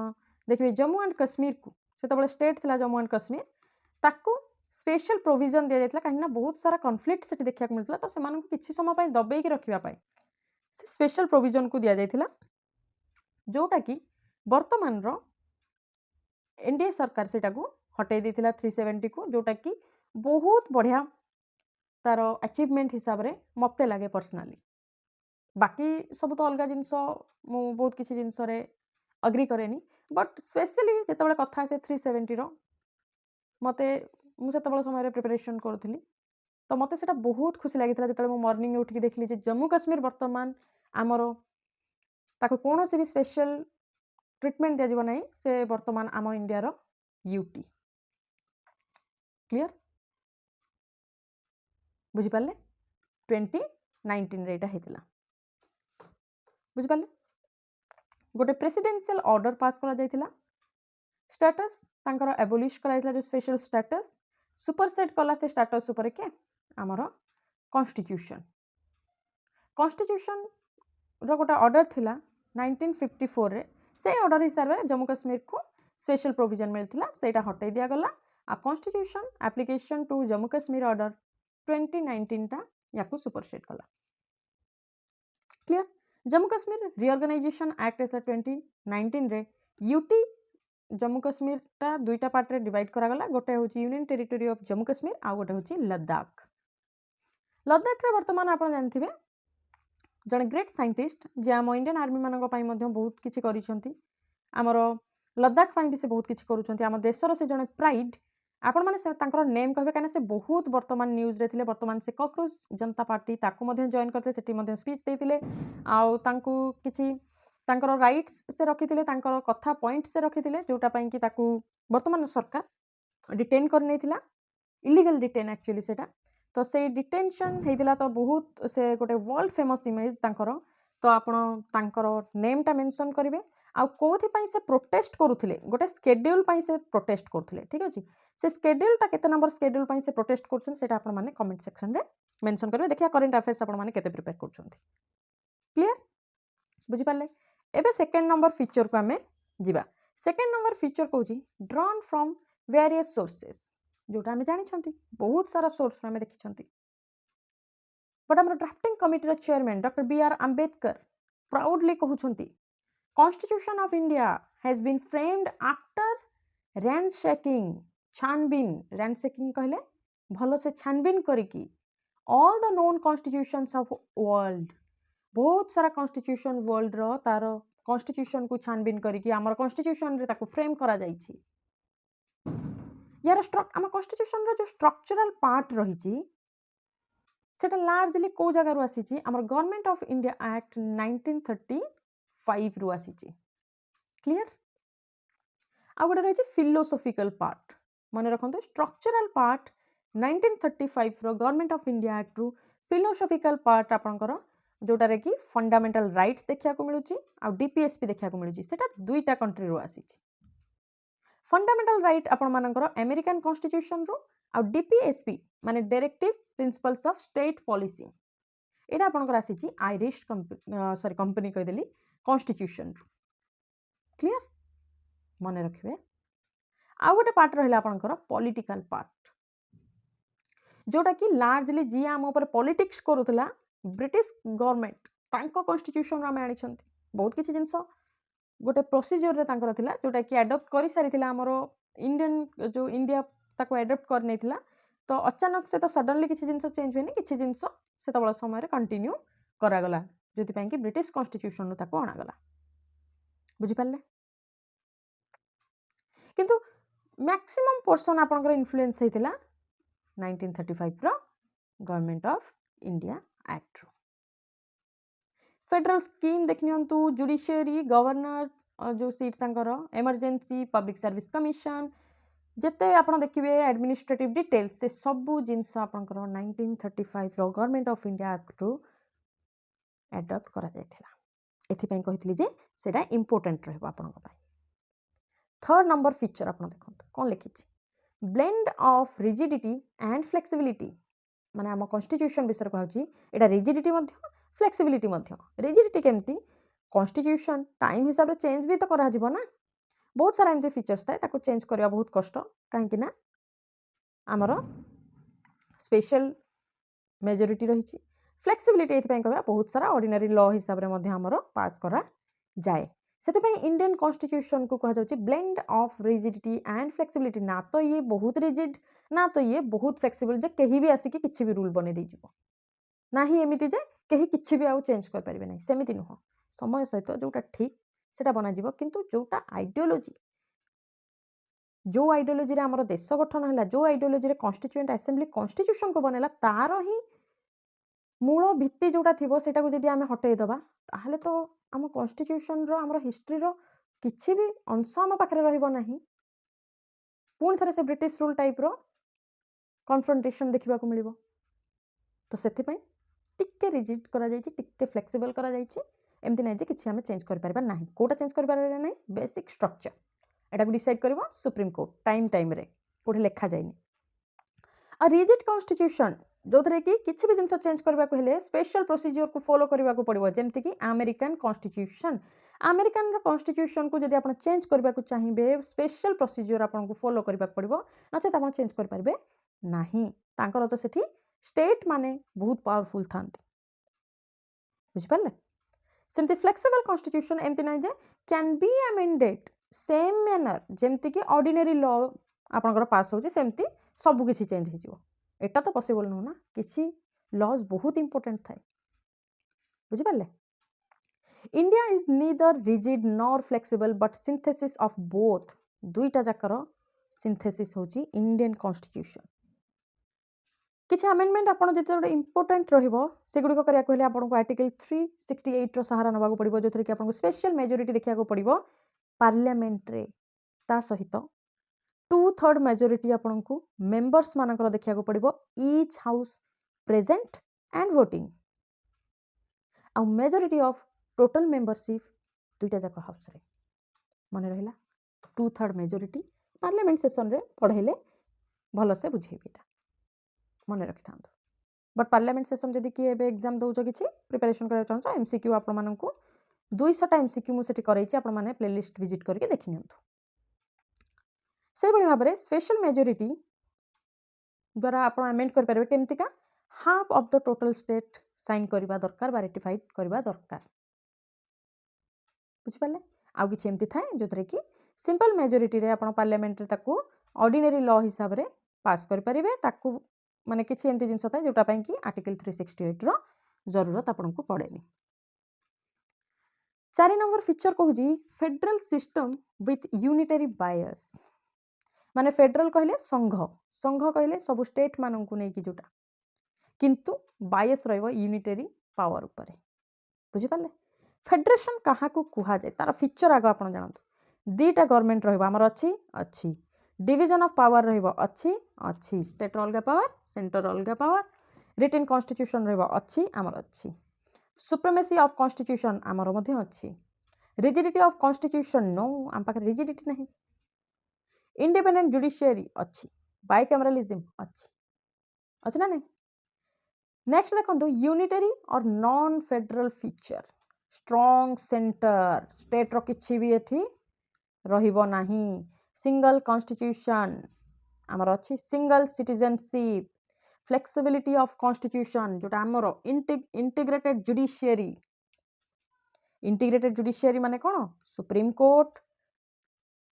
देखिए जम्मू एंड कश्मीर को से स्टेट थिला जम्मू एंड कश्मीर ताकू स्पेशल प्रोविजन दि जाता कहीं बहुत सारा कन्फ्लिक्ट से देखा मिलता तो से किसी समय दबे रखापी से स्पेशल प्रोविजन को दि जाता जोटा कि वर्तमान एनडीए सरकार से हटई देता 370 को जोटा कि बहुत बढ़िया तार अचीवमेंट हिसाब से मत लगे पर्सनाली। बाकी सब तो अलग जिनस मु बहुत किसी जिनस अग्री करे बट स्पेशली जिते कथा से 370 मते मुझे समय प्रिपरेशन करूँ तो मत से बहुत खुशी लगी जो मॉर्निंग उठिक देखली जम्मू कश्मीर वर्तमान आमर ताको कौन भी स्पेशल ट्रिटमेंट दिज्व ना से वर्तमान आम इंडिया यूटी। क्लियर बुझिपारे 2019 रे होता बुझिपारे गोटे प्रेसिडेंशियल ऑर्डर पास करा जायतिला स्टेटस तांकर एबोलिश करा जायतिला जो स्पेशल स्टेटस सुपरसेट कला से स्टेटस ऊपर के आमर कॉन्स्टिट्यूशन रो गोटे ऑर्डर थिला 1954 रे से ऑर्डर हिसाब से जम्मू कश्मीर को स्पेशल प्रोविजन मिलता से हटई दिया गला आ constitution application to Jammu Kashmir order 2019 टा या सुपरसेट कला। Clear. Jammu Kashmir reorganisation act 2019 रे यूटी जम्मू कश्मीर टा दुईटा पार्ट रे डिवाइड करा गला गोटे होची union territory of Jammu Kashmir आ गोटे होची लद्दाख। लद्दाख रे वर्तमान आप जानथिबे जने ग्रेट साइंटिस्ट जे आम इंडियन आर्मी मानक पई मध्ये बहुत किछि करिसंती आमर लद्दाख पई भी से बहुत किछि करूछंती आम देशर से जने प्राइड आपण माने से तांकर नेम कहबे काने से बहुत वर्तमान न्यूज रे थिले वर्तमान से कॉकरोच जनता पार्टी ताकू मध्ये जॉइन करते सेठी मध्ये स्पीच देथिले आउ तांकू किछि तांकर राइट्स से रखिथिले तांकर कथा पॉइंट से रखिथिले जोटा पई कि ताकू वर्तमान सरकार डिटेन कर नैथिला इलीगल डिटेन एक्चुअली सेटा तो से डिटेंशन हेतिला तो बहुत से गोटे वर्ल्ड फेमस इमेज तांकर तो आपण तांकर नेम टा मेंशन करिवे आ कोथि पई से प्रोटेस्ट करूथिले गोटे शेड्यूल पई से प्रोटेस्ट करूथिले। ठीक अछि से शेड्यूल टा केते नंबर शेड्यूल पई से प्रोटेस्ट करछन सेटा आपण माने कमेंट सेक्शन रे मेंशन करिवे देखिया करंट अफेयर्स आपण माने केते प्रिपेयर करछंती। क्लियर बुझि पाले। एबे सेकंड नंबर फीचर को हमें जिबा सेकंड नंबर फीचर कहूची ड्रॉन फ्रॉम वेरियस सोर्सेस जोटा हमें जानी छंती बहुत सारा सोर्स हमें देखि छंती बट हमर ड्राफ्टिंग कमिटी रो chairman doctor B R. Ambedkar proudly कहउछंती constitution of India has been framed after ransacking ransacking कहले भलो से छानबीन करिकी all the known constitutions of world बहुत सारा कॉन्स्टिट्यूशन वर्ल्ड रो तार कॉन्स्टिट्यूशन को छानबीन करिकी हमर कॉन्स्टिट्यूशन रे ताको फ्रेम करा जाईछि यार आम कॉन्स्टिट्यूशन रो जो स्ट्रक्चरल पार्ट रही सेटा लार्जली को जगह रु आसी आमर गवर्नमेंट ऑफ इंडिया एक्ट 1935 रु आसी। क्लियर। आ गोटे रही फिलोसॉफिकल पार्ट मन रखते स्ट्रक्चरल पार्ट 1935 रो गवर्नमेंट ऑफ इंडिया एक्ट रु फिलोसॉफिकल पार्ट आपनकर जोटारे कि फंडामेंटल राइट्स देखा मिलूँ आ डीपीएसपी देखा मिलूँ सेटा दुईटा कंट्री रु आसी। फंडामेंटल राइट आपण मानकर अमेरिकन कॉन्स्टिट्यूशन रो आ डीपीएसपी माने directive principles of state policy एटा आपनकर आसी आयरिश कंपनी कह देली कॉन्स्टिट्यूशन रो। क्लियर मन रखिबे। आ गोटे पार्ट रहिला आपनकर पॉलिटिकल पार्ट जोटा कि लार्जली जी आम ऊपर पॉलिटिक्स करूथला ब्रिटिश गवर्नमेंट तांको कॉन्स्टिट्यूशन आमे आनी छंती बहुत किछि जिंस गोटे प्रोसीजर रे तांकर थिला जोटा कि एडॉप्ट करि सारिथिला हमरो इंडियन जो इंडिया ताको एडॉप्ट कर नैथिला तो अचानक से तो सडनली किछि जिंस चेंज होइनी किछि जिंस से तबला समय रे कंटिन्यू करा गला जोति पई कि ब्रिटिश कॉन्स्टिट्यूशन नु ताको आना गला बुझि पाले। किंतु मैक्सिमम पोर्शन आपनकर इन्फ्लुएंस हेतिला 1935 रो गवर्नमेंट ऑफ इंडिया एक्ट रो। फेडरल स्कीम देखनियंतु जुडिशियरी गवर्नर्स जो सीट तांकर इमरजेंसी पब्लिक सर्विस कमिशन जेते आपण देखिबे एडमिनिस्ट्रेटिव डिटेल्स से सबु जिंस आपनकर 1935 रो गवर्नमेंट ऑफ इंडिया एक्ट रो एडॉप्ट करा जायथिला एथि पई कहितली जे सेटा इंपोर्टेंट रहबो आपनक पई। थर्ड नंबर फीचर आपण देखंतु कोन लिखिछि blend of rigidity and flexibility माने आम कॉन्स्टिट्यूशन विषय कहूँ एटा रिजिडिटी फ्लेक्सिबिलिटी रिजिडिटी केमती कॉन्स्टिट्यूशन टाइम हिसाब से चेंज भी तो करा ना बहुत सारा एमती फीचर्स थाए ताको चेंज करवा बहुत कष्ट कहीं आमर स्पेशल मेजोरिटी रही फ्लेक्सिबिलिटी ये कहवा बहुत सारा ऑर्डिनरी लॉ हिसाब से आमर पास करा जाए से इंडियन कॉन्स्टिट्यूशन को कहुच्छे blend of rigidity and flexibility ना तो ये बहुत रिजिड ना तो ये बहुत फ्लेक्सिबल जे कहीं भी आसिक किसी भी रूल बन ना ही एमती जे कहीं किसी भी आउ चेंज कर पारे ना सेमती नुह समय सहित जोटा ठीक से बना किंतु जोटा आइडियोलोजी जो आइडियोलोजी रे हमर देश गठन है जो आइडियोलोजी रे कॉन्स्टिट्यूएंट असेंबली कॉन्स्टिट्यूशन को बनला तार ही मूल भित्ति जोटा थी सेटा को जदि आम हटईदबा ताहले तो आम कॉन्स्टिट्यूशन रो हमर हिस्ट्री रो किछि भी अंश आम पाखरे रहइबो नाही पुणी थरे से ब्रिटिश रूल टाइप रो कन्फ्रंटेशन देखा मिलिबो तो सेति पई टिके रिजिड करा जायछि टिके फ्लेक्सिबल करा जायछि एमती नाही जे किछि आम चेंज कर परबा नाही कोटा चेंज कर परबा नाही बेसिक स्ट्रक्चर एटा को डिसाइड करबो सुप्रीम कोर्ट टाइम रे कोठे लेखा जायनि आ रिजिड कॉन्स्टिट्यूशन जो थे कि किसी भी जिनस चेंज करने को हेले स्पेशल प्रोसीजर को फॉलो करने को पड़ो जमती कि अमेरिकन कॉन्स्टिट्यूशन कॉन्स्टिट्यूशन को जब आप चेंज करने को चाहिए स्पेशल प्रोसीजर आपको फॉलो करने पड़ो नचेत आप चेंज करेंगे ना तो सेठी स्टेट माने बहुत पावरफुल था बुझिपारे सेमती फ्लेक्सिबल कॉन्स्टिट्यूशन एमती ना can be amended same manner जमती कि ऑर्डिनरी लॉ आपनकर पास होची सेमती सब किछि चेंज हो जिवो एटा तो पॉसिबल नु ना किछि लॉज बहुत इंपोर्टेंट थाए बुझि पाले India is neither rigid nor flexible but synthesis of both दुईटा जाकर सिंथेसिस होची इंडियन कॉन्स्टिट्यूशन किछि अमेंडमेंट आपण जेते इंपोर्टेंट रहिबो सेगुडी को करिया कहले आपण को आर्टिकल 368 रो सहारा नबाको पड़िबो जोथरे कि आपण को स्पेशल मेजॉरिटी देखिया को पड़िबो पार्लियामेंट रे ता सहित 2/3 मेजोरिटी आपन को मेंबर्स मानकर देखिया को पड़िबो each house present and voting आ मेजोरिटी ऑफ टोटल मेंबरशिप दुईटा जाक हाउस रे मन रहिला 2/3 मेजोरिटी पार्लियामेंट सेशन रे पढ़ेले भलो से बुझेबीटा मन रखि थांतो बट पार्लियामेंट सेशन जदी कि एबे एग्जाम दोजो किछि प्रिपरेशन करा चाहछो एमसीक्यू आपन मानन को 200 टा एमसीक्यू मु सेठी करैछि आपन माने प्लेलिस्ट विजिट करके देखि नियंतु से भाई भाव में स्पेशल मेजोरिटी द्वारा आप अमेंड करेंगे केमती का half of the total state sign करवा दरकार रेटिफाइड करवा दरकार बुझिपारे आउ कि एमती थाए जो थे कि सिंपल मेजोरिटी रे आप पार्लियामेंट ऑर्डिनरी लॉ हिसाब से पास करें माने किसी एमती जिनस था जोटा कि आर्टिकल 368 रो जरूरत आपन को पड़ेनी 4 नंबर फीचर कहूँ फेडरल सिस्टम विथ यूनिटरी बायस माने फेडरल कहले संघ कहले सब स्टेट मानन को नहीं कि जोटा किंतु बायस रहिबो यूनिटरी पावर ऊपर बुझि पाले फेडरेशन कहा को कुहा जाय तार फीचर आगो आपण जानतु दीटा गवर्नमेंट रहिबो हमर अछि डिवीजन ऑफ पावर रहिबो अछि स्टेट अलगा पावर सेंटर अलगा पावर रिटन कॉन्स्टिट्यूशन रहिबो अछि सुप्रीमेसी ऑफ कॉन्स्टिट्यूशन आमर मध्ये अछि रिजिडिटी ऑफ कॉन्स्टिट्यूशन नो आम पाखे रिजिडिटी नहीं इंडिपेंडेंट जुडिशियरी अच्छी बाइकैमरलिज्म अच्छी ना नहीं नेक्स्ट देखो यूनिटरी और non federal feature strong centre state रो किछि भी एथि रहिबो नाही सिंगल कॉन्स्टिट्यूशन आमर अच्छी single citizenship flexibility of constitution जोटा आमर इंटीग्रेटेड जुडिशियरी माने कोन सुप्रीम कोर्ट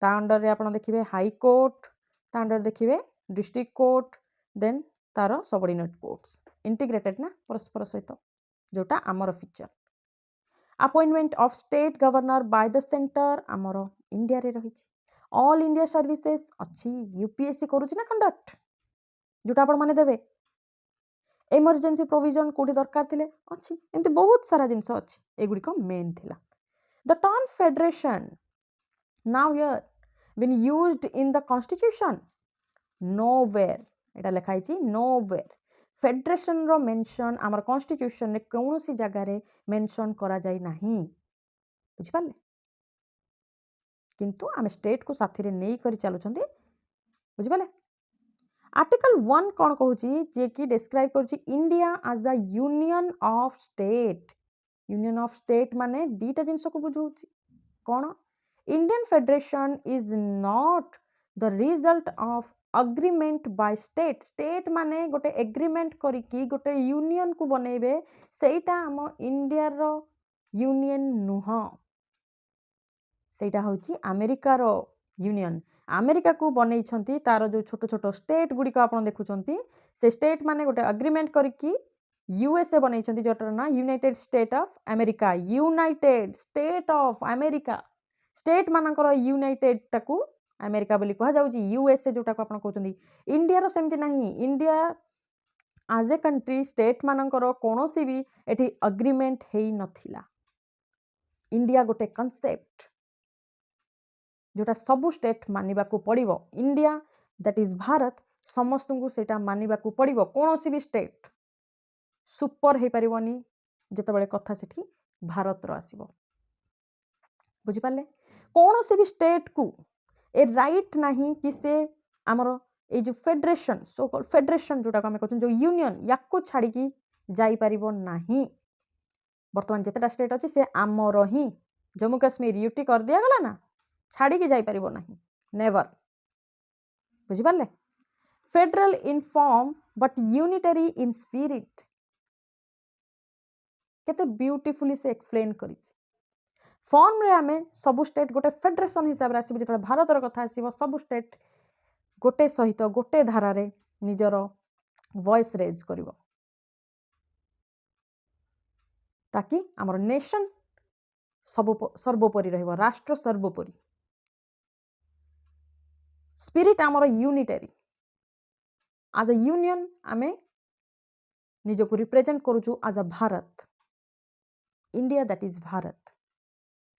ता अंडर रे आपण देखिबे हाई कोर्ट ता अंडर देखिबे डिस्ट्रिक्ट कोर्ट देन तार सबऑर्डिनेट कोर्ट्स इंटीग्रेटेड ना परस्पर सहित जोटा आमर feature appointment of state governor by the centre आमर इंडिया रे रही ऑल इंडिया सर्विसेज अच्छी यूपीएससी करूची ना कंडक्ट जोटा आपण माने देबे इमरजेंसी प्रोविजन कोठी दरकार थिले अच्छी एमती बहुत सारा जिंस अच्छी एगुडी को मेन थिला the term federation now here when used in the constitution nowhere एटा लिखा हिची nowhere फेडरेशन रो मेंशन आमर कॉन्स्टिट्यूशन ने कौनसी जगह रे मेंशन करा जाई नाही बुझि पाले किंतु आम स्टेट को साथी रे नेई करी चालुछंती बुझि पाले आर्टिकल 1 कौन कहूँ जे कि डिस्क्राइब कर India as a union of state. Union of state माने दीटा जिनस को बुझाऊँ कौन Indian federation is not the result of agreement by state. State माने गोटे एग्रीमेंट करिकी गोटे यूनियन को बनइबे सेटा आम इंडिया रो यूनियन नुह सेटा होची अमेरिकार यूनियन। अमेरिका को बनई तार जो छोट छोट स्टेट गुड़िक आप देखुं से स्टेट माने गोटे अग्रीमेंट करिकी यूएसए बनई जोटार ना United state of America. United state of America state मानकर यूनाइटेड टाकू अमेरिका बोली कह जाउची। यूएसए जोटा को आपण कहउचंदी इंडिया रो सेमती नहीं। इंडिया आज ए कंट्री स्टेट मानकर कोनोसी भी एठी अग्रीमेंट हेई नथिला। इंडिया गोटे कॉन्सेप्ट जोटा सबु स्टेट मानिबा को पड़िबो। इंडिया दैट इज भारत समस्त को सेटा मानिबा को पड़िबो। कोनोसी भी स्टेट सुपर हे परिबोनी जेतेबेले कथा सेठी भारत रो आसीबो। बुझी पाले कोनोसी भी स्टेट को ए राइट नहीं कि से आमर ए जो फेडरेशन सो कॉल्ड फेडरेशन जोटा को हमें कहछन जो यूनियन याको छाड़ी की जाई परिबो नाही। वर्तमान जेतेटा स्टेट अछि से आमर ही जम्मू कश्मीर यूटी कर दिया गला ना छाड़ी की जाई परिबो नाही नेवर। बुझी पाले federal in form but unitary in spirit केते ब्यूटीफुली से एक्सप्लेन करी। फॉर्म रे आमे सब स्टेट गोटे फेडरेशन हिसाब रे आसीबो। जेतरा भारत रो कथा आसीबो सब स्टेट गोटे सहित गोटे धारा रे निजर वॉइस रेज करिवो ताकि हमर नेशन सब सर्वोपरि रहिबो। राष्ट्र सर्वोपरि स्पिरिट आमर यूनिटरी आज अ यूनियन आमे निजको रिप्रेजेंट करूचु आज अ Bharat India that is Bharat.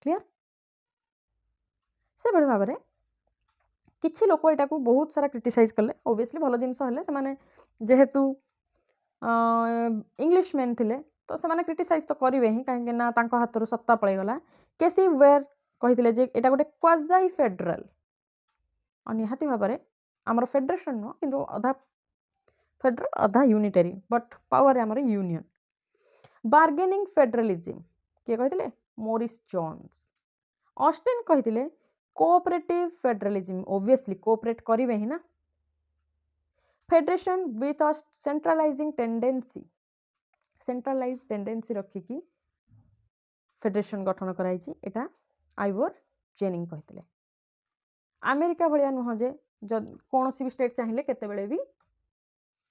Clear से बड़े भाव में किछि लोक एटा को बहुत सारा क्रिटिसाइज कले। ओबियसली भल जिनस हेले से माने जेहेतु इंग्लिश मैन थिले तो से माने क्रिटिसाइज तो करिवे ही काहे ना तांको हातरो सत्ता पळै गला। केसी वेयर कहिथिले जे एटा गोटे क्वाजाई फेडरल अनिहाती भाव में आमर फेडरेशन नो किंतु अधा फेडरल अधा यूनिटरी बट पावर आमर यूनियन। बार्गेनिंग फेडरलिज्म किए कहिथिले मोरिस जोन्स। ऑस्टिन कहिथिले कोऑपरेटिव फेडरलिज्म। ओब्वियसली कोऑपरेट करिवे ही ना। Federation with a centralising tendency centralise tendency रखी की फेडरेशन गठन कराई एटा आइवर जेनिंग कहिथिले। अमेरिका भलिया नुह जे कौन सी भी स्टेट चाहिए केतेबेले भी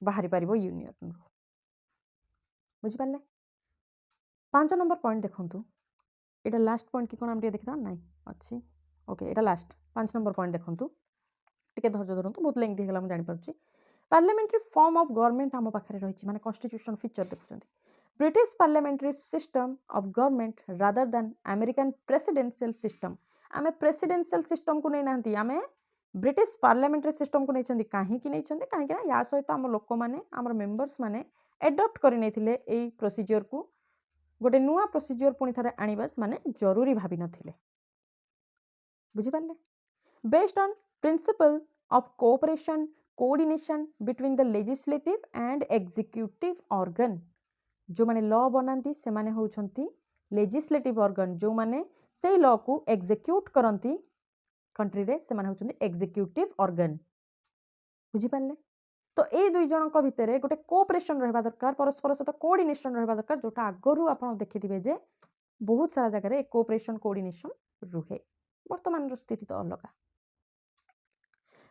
बाहरी पारिबो यूनियन। बुझी पाले 5 नंबर पॉइंट देखंतु एटा लास्ट पॉइंट की कोन हम देखिता नाही अछि। ओके एटा लास्ट 5 नंबर पॉइंट देखंतु टिके धैर्य धरंतु बहुत लेंथी हेला हम जानि परछि। पार्लियामेंट्री फॉर्म ऑफ गवर्नमेंट हम पाखरे रहिछि माने कॉन्स्टिट्यूशन फीचर देखुछंती। British parliamentary system of government rather than American presidential system. आमे प्रेसिडेंशियल सिस्टम को नै नांती आमे ब्रिटिश पार्लियामेंट्री सिस्टम को नैछंती। काहे कि नैछंती काहे कि ना या सहित हम लोक माने हमर मेंबर्स माने एडॉप्ट करि नैथिले एई प्रोसीजर को गोटे नुआ प्रोसीजर पुनी थरे आनिबास माने जरूरी भाबी नथिले। बुझी पाले based on principle of cooperation coordination between the legislative and executive organ. जो माने लॉ बनाती से माने होउछंती लेजिस्लेटिव ऑर्गन। जो माने से लॉ को एग्जीक्यूट करंती कंट्री रे से माने होउछंती एग्जीक्यूटिव ऑर्गन। बुझी पाले तो ए दुई जन को भितरे गोटे कोऑपरेशन रहबा दरकार परस्पर सहित कोऑर्डिनेशन रहबा दरकार जोटा आगरु आपण देखिथिबे जे बहुत सारा जगह रे कोऑपरेशन कोऑर्डिनेशन रुहे। वर्तमान स्थिति तो अलग।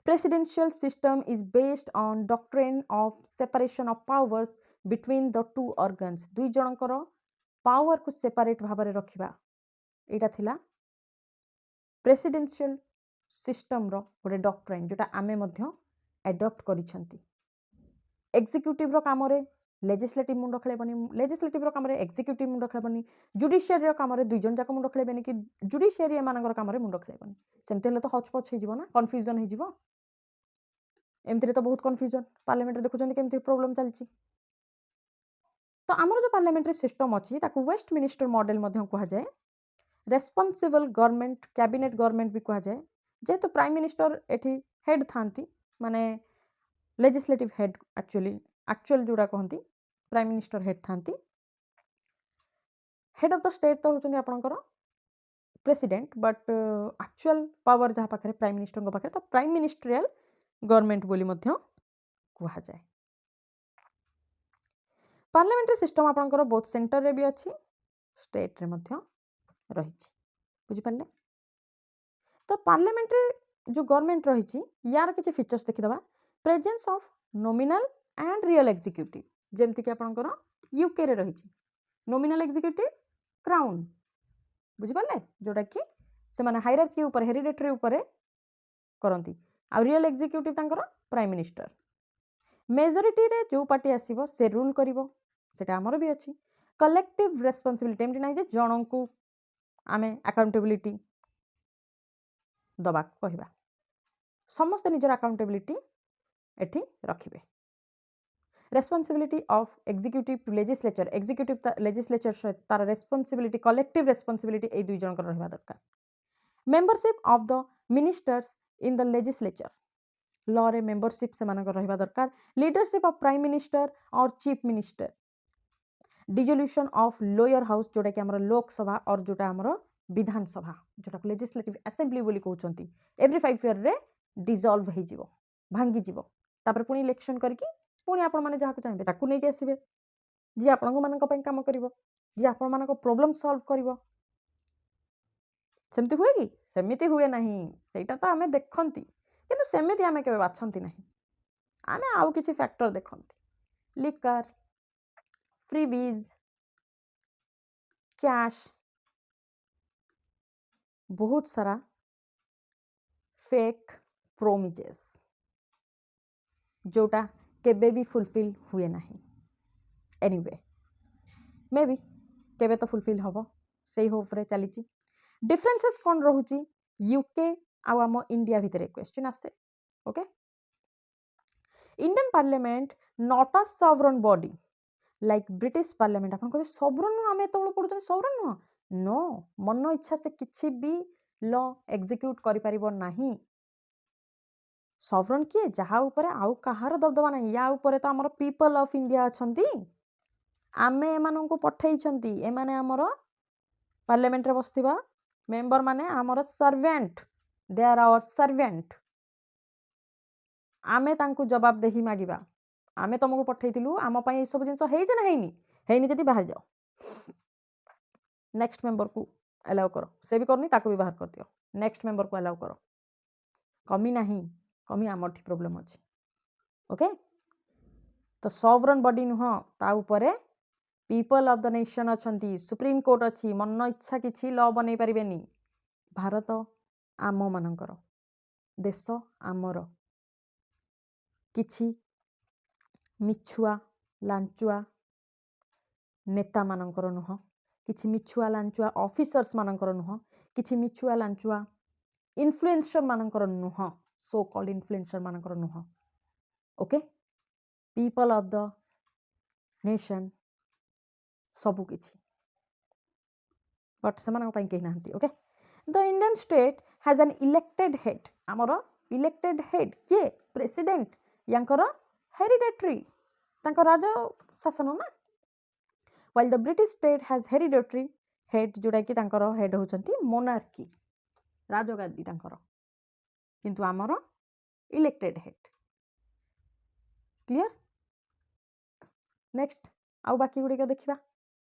Presidential system is based on doctrine of separation of powers between the two organs। दुई जनकर पावर को सेपरेट भाव में रखिबा एटा थिला प्रेसिडेंशियल सिस्टम रो गोटे डॉक्ट्राइन जोटा आमे मध्य एडॉप्ट करिसंती। एग्जीक्यूटिव रो काम रे लेजिस्लेटिव मुंड खेलेबनी लेजिस्लेटिव रो काम रे एग्जीक्यूटिव मुंड खेलेबनी जुडिशियरी रो काम रे दुई जन जाक मुंड खेलेबनी कि जुडिशियरी मानकर काम रे मुंड खेलेबनी। सेमते हेले तो हचपच हे जिवो ना कंफ्यूजन हे जिवो। एमती तो बहुत कन्फ्यूजन पार्लियामेंट देखुं केमती प्रोब्लेम चलती। तो आमर जो पार्लियामेंट्री सिस्टम अच्छी ताकू वेस्ट मिनिस्टर मॉडल कह जाए। रेस्पॉन्सिबल गवर्नमेंट कैबिनेट गवर्नमेंट भी कह जाए जेहेतु प्राइम मिनिस्टर एठी हेड थांती माने लेजिस्लेटिव हेड एक्चुअल जोड़ा कहती प्राइम मिनिस्टर हेड था हेड ऑफ द स्टेट तो होचंदी आपनकर प्रेसिडेंट बट एक्चुअल पावर जहाँ पाखे प्राइम मिनिस्टर पाखे तो प्राइम मिनिस्ट्रियल गवर्नमेंट बोली मध्य कुहा जाए। पार्लियामेंट्री सिस्टम आपनकर बोथ सेंटर रे भी अच्छी स्टेट रे मध्य रही बुझी पाले। तो पार्लियामेंट्री जो गवर्नमेंट रही यार किसी फीचर्स देखीदबा presence of nominal and real executive जेमती कि आपनकर यूके रे रही नॉमिनल एग्जीक्यूटिव क्राउन बुझी पाले जोटा कि से माने हायरार्की ऊपर हेरिडेटरी ऊपर करंती आ रियल एग्जीक्यूटिव तांकर प्राइम मिनिस्टर मेजोरिटी रे जो पार्टी आसीबो से रूल करिवो सेटा हमर भी अछि। कलेक्टिव रेस्पॉन्सिबिलिटी एमती नाही जे जनंकु आमे अकाउंटेबिलिटी दबा कहबा समस्त निजर अकाउंटेबिलिटी एठी रखिबे। Responsibility of executive to legislature executive legislature तार रेस्पॉन्सिबिलिटी कलेक्टिव रेस्पॉन्सिबिलिटी ए दुई जनकर रहबा दरकार। Membership of the ministers in the legislature law रे मेंबरशिप से मानकर रहबा दरकार। लीडरशिप ऑफ प्राइम मिनिस्टर और chief minister dissolution of lower house जोटा कि हमर लोकसभा और जोटा हमर विधानसभा जोटा लेजिस्लेटिव असेंबली बोली कहउचंती एवरी 5 ईयर रे डिसॉल्व हो जिवो भांगी जिवो तापर पुनी इलेक्शन करके पुनी आपण माने जहा को चाहबे ताकू नै के आसीबे जे आपण मानक पई काम करिवो जे आपण मानक प्रॉब्लम सॉल्व करिवो सेमती हुए कि सेमिति हुए नहीं सेटा तो आमे देखंती किंतु सेमिति आमे केबे बाछंती नहीं आमे आउ किछि फैक्टर देखंती लिकर फ्रीबीज कैश बहुत सारा फेक प्रोमिजेस जोटा केबे भी फुलफिल हुए नहीं एनीवे मे बी केबे तो फुलफिल हबो सेही होप रे चलीची। डिफरेंसेस कौन रहुची यूके आउ आम इंडिया भितर क्वेश्चन आसे okay. Indian parliament not a sovereign body like British parliament आपन कहबे सॉवरन नु आमे तळ पडुचन सॉवरन नु नो मन इच्छा से किछि भी लॉ एग्जीक्यूट करि परिबो नाही। सॉवरन किए जहा ऊपर आउ कहार दबदबा नाही या ऊपर तो हमर पीपल ऑफ इंडिया अछंती आमे एमानन को पठैछंती एमाने हमर पार्लियामेंट रे बसथिबा मेंबर माने हमर servant they are our servant आमे तांकु जवाब देही मागिबा आमे तुमको पठैतिलु आम पई सब जिंस हेइ जे नाही हेइनी जदी बाहर जाओ नेक्स्ट मेंबर को अलाउ करो से भी करनी ताको भी बाहर कर दियो नेक्स्ट मेंबर को अलाउ करो कमी नहीं कमी आमठी प्रॉब्लम अछि ओके। तो सॉवरन बॉडी नुह ता ऊपरे पीपल ऑफ द नेशन अछंती सुप्रीम कोर्ट अछि मन इच्छा किछि लॉ बनै परिबेनी भारत आम मानकर देश आमर किछि मिछुआ लांचुआ नेता मानकर नुह किछि मिछुआ लांचुआ ऑफिसर्स मानकर नुह किछि मिछुआ लांचुआ इन्फ्लुएंसर मानकर नुह सो कॉल्ड इन्फ्लुएंसर मानकर नुह okay. People of the nation सबु किछि बट से मानक पई केही नाहंती okay. The Indian state has an elected head आमर इलेक्टेड हेड के प्रेसिडेंट यांकर हेरिडेटरी तांकर राज शासन ना while the British state has hereditary head जोटा कि तांकर हेड होचंती मोनार्की राजगादी तांकर किंतु आमर इलेक्टेड हेड क्लियर। नेक्स्ट आउ बाकी गुडी को देखिबा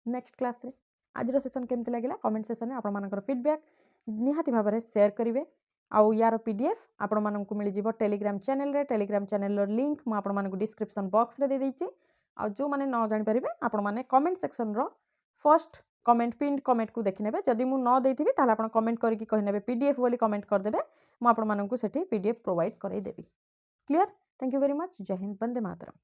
नेक्स्ट क्लास रे आज रो सेशन केमति लागिला कमेंट सेशन में आपण मानकर फीडबैक निहाती भाव में शेयर करिवे आउ यार पीडीएफ आपण मानकु मिल जिवो टेलीग्राम चैनल रो लिंक मु आपण मानकु डिस्क्रिप्शन बॉक्स रे दे दैछि आ जो माने न जानि परिबे आपण माने comment section row first comment pin comment को देखि नेबे जदि मु न देथिबि ताले आपण कमेंट करिकि कहि नेबे पीडीएफ बोली कमेंट कर देबे मु आपण मानकु सेठी पीडीएफ प्रोवाइड करै देबी clear. Thank you very much जय हिंद वंदे मातरम।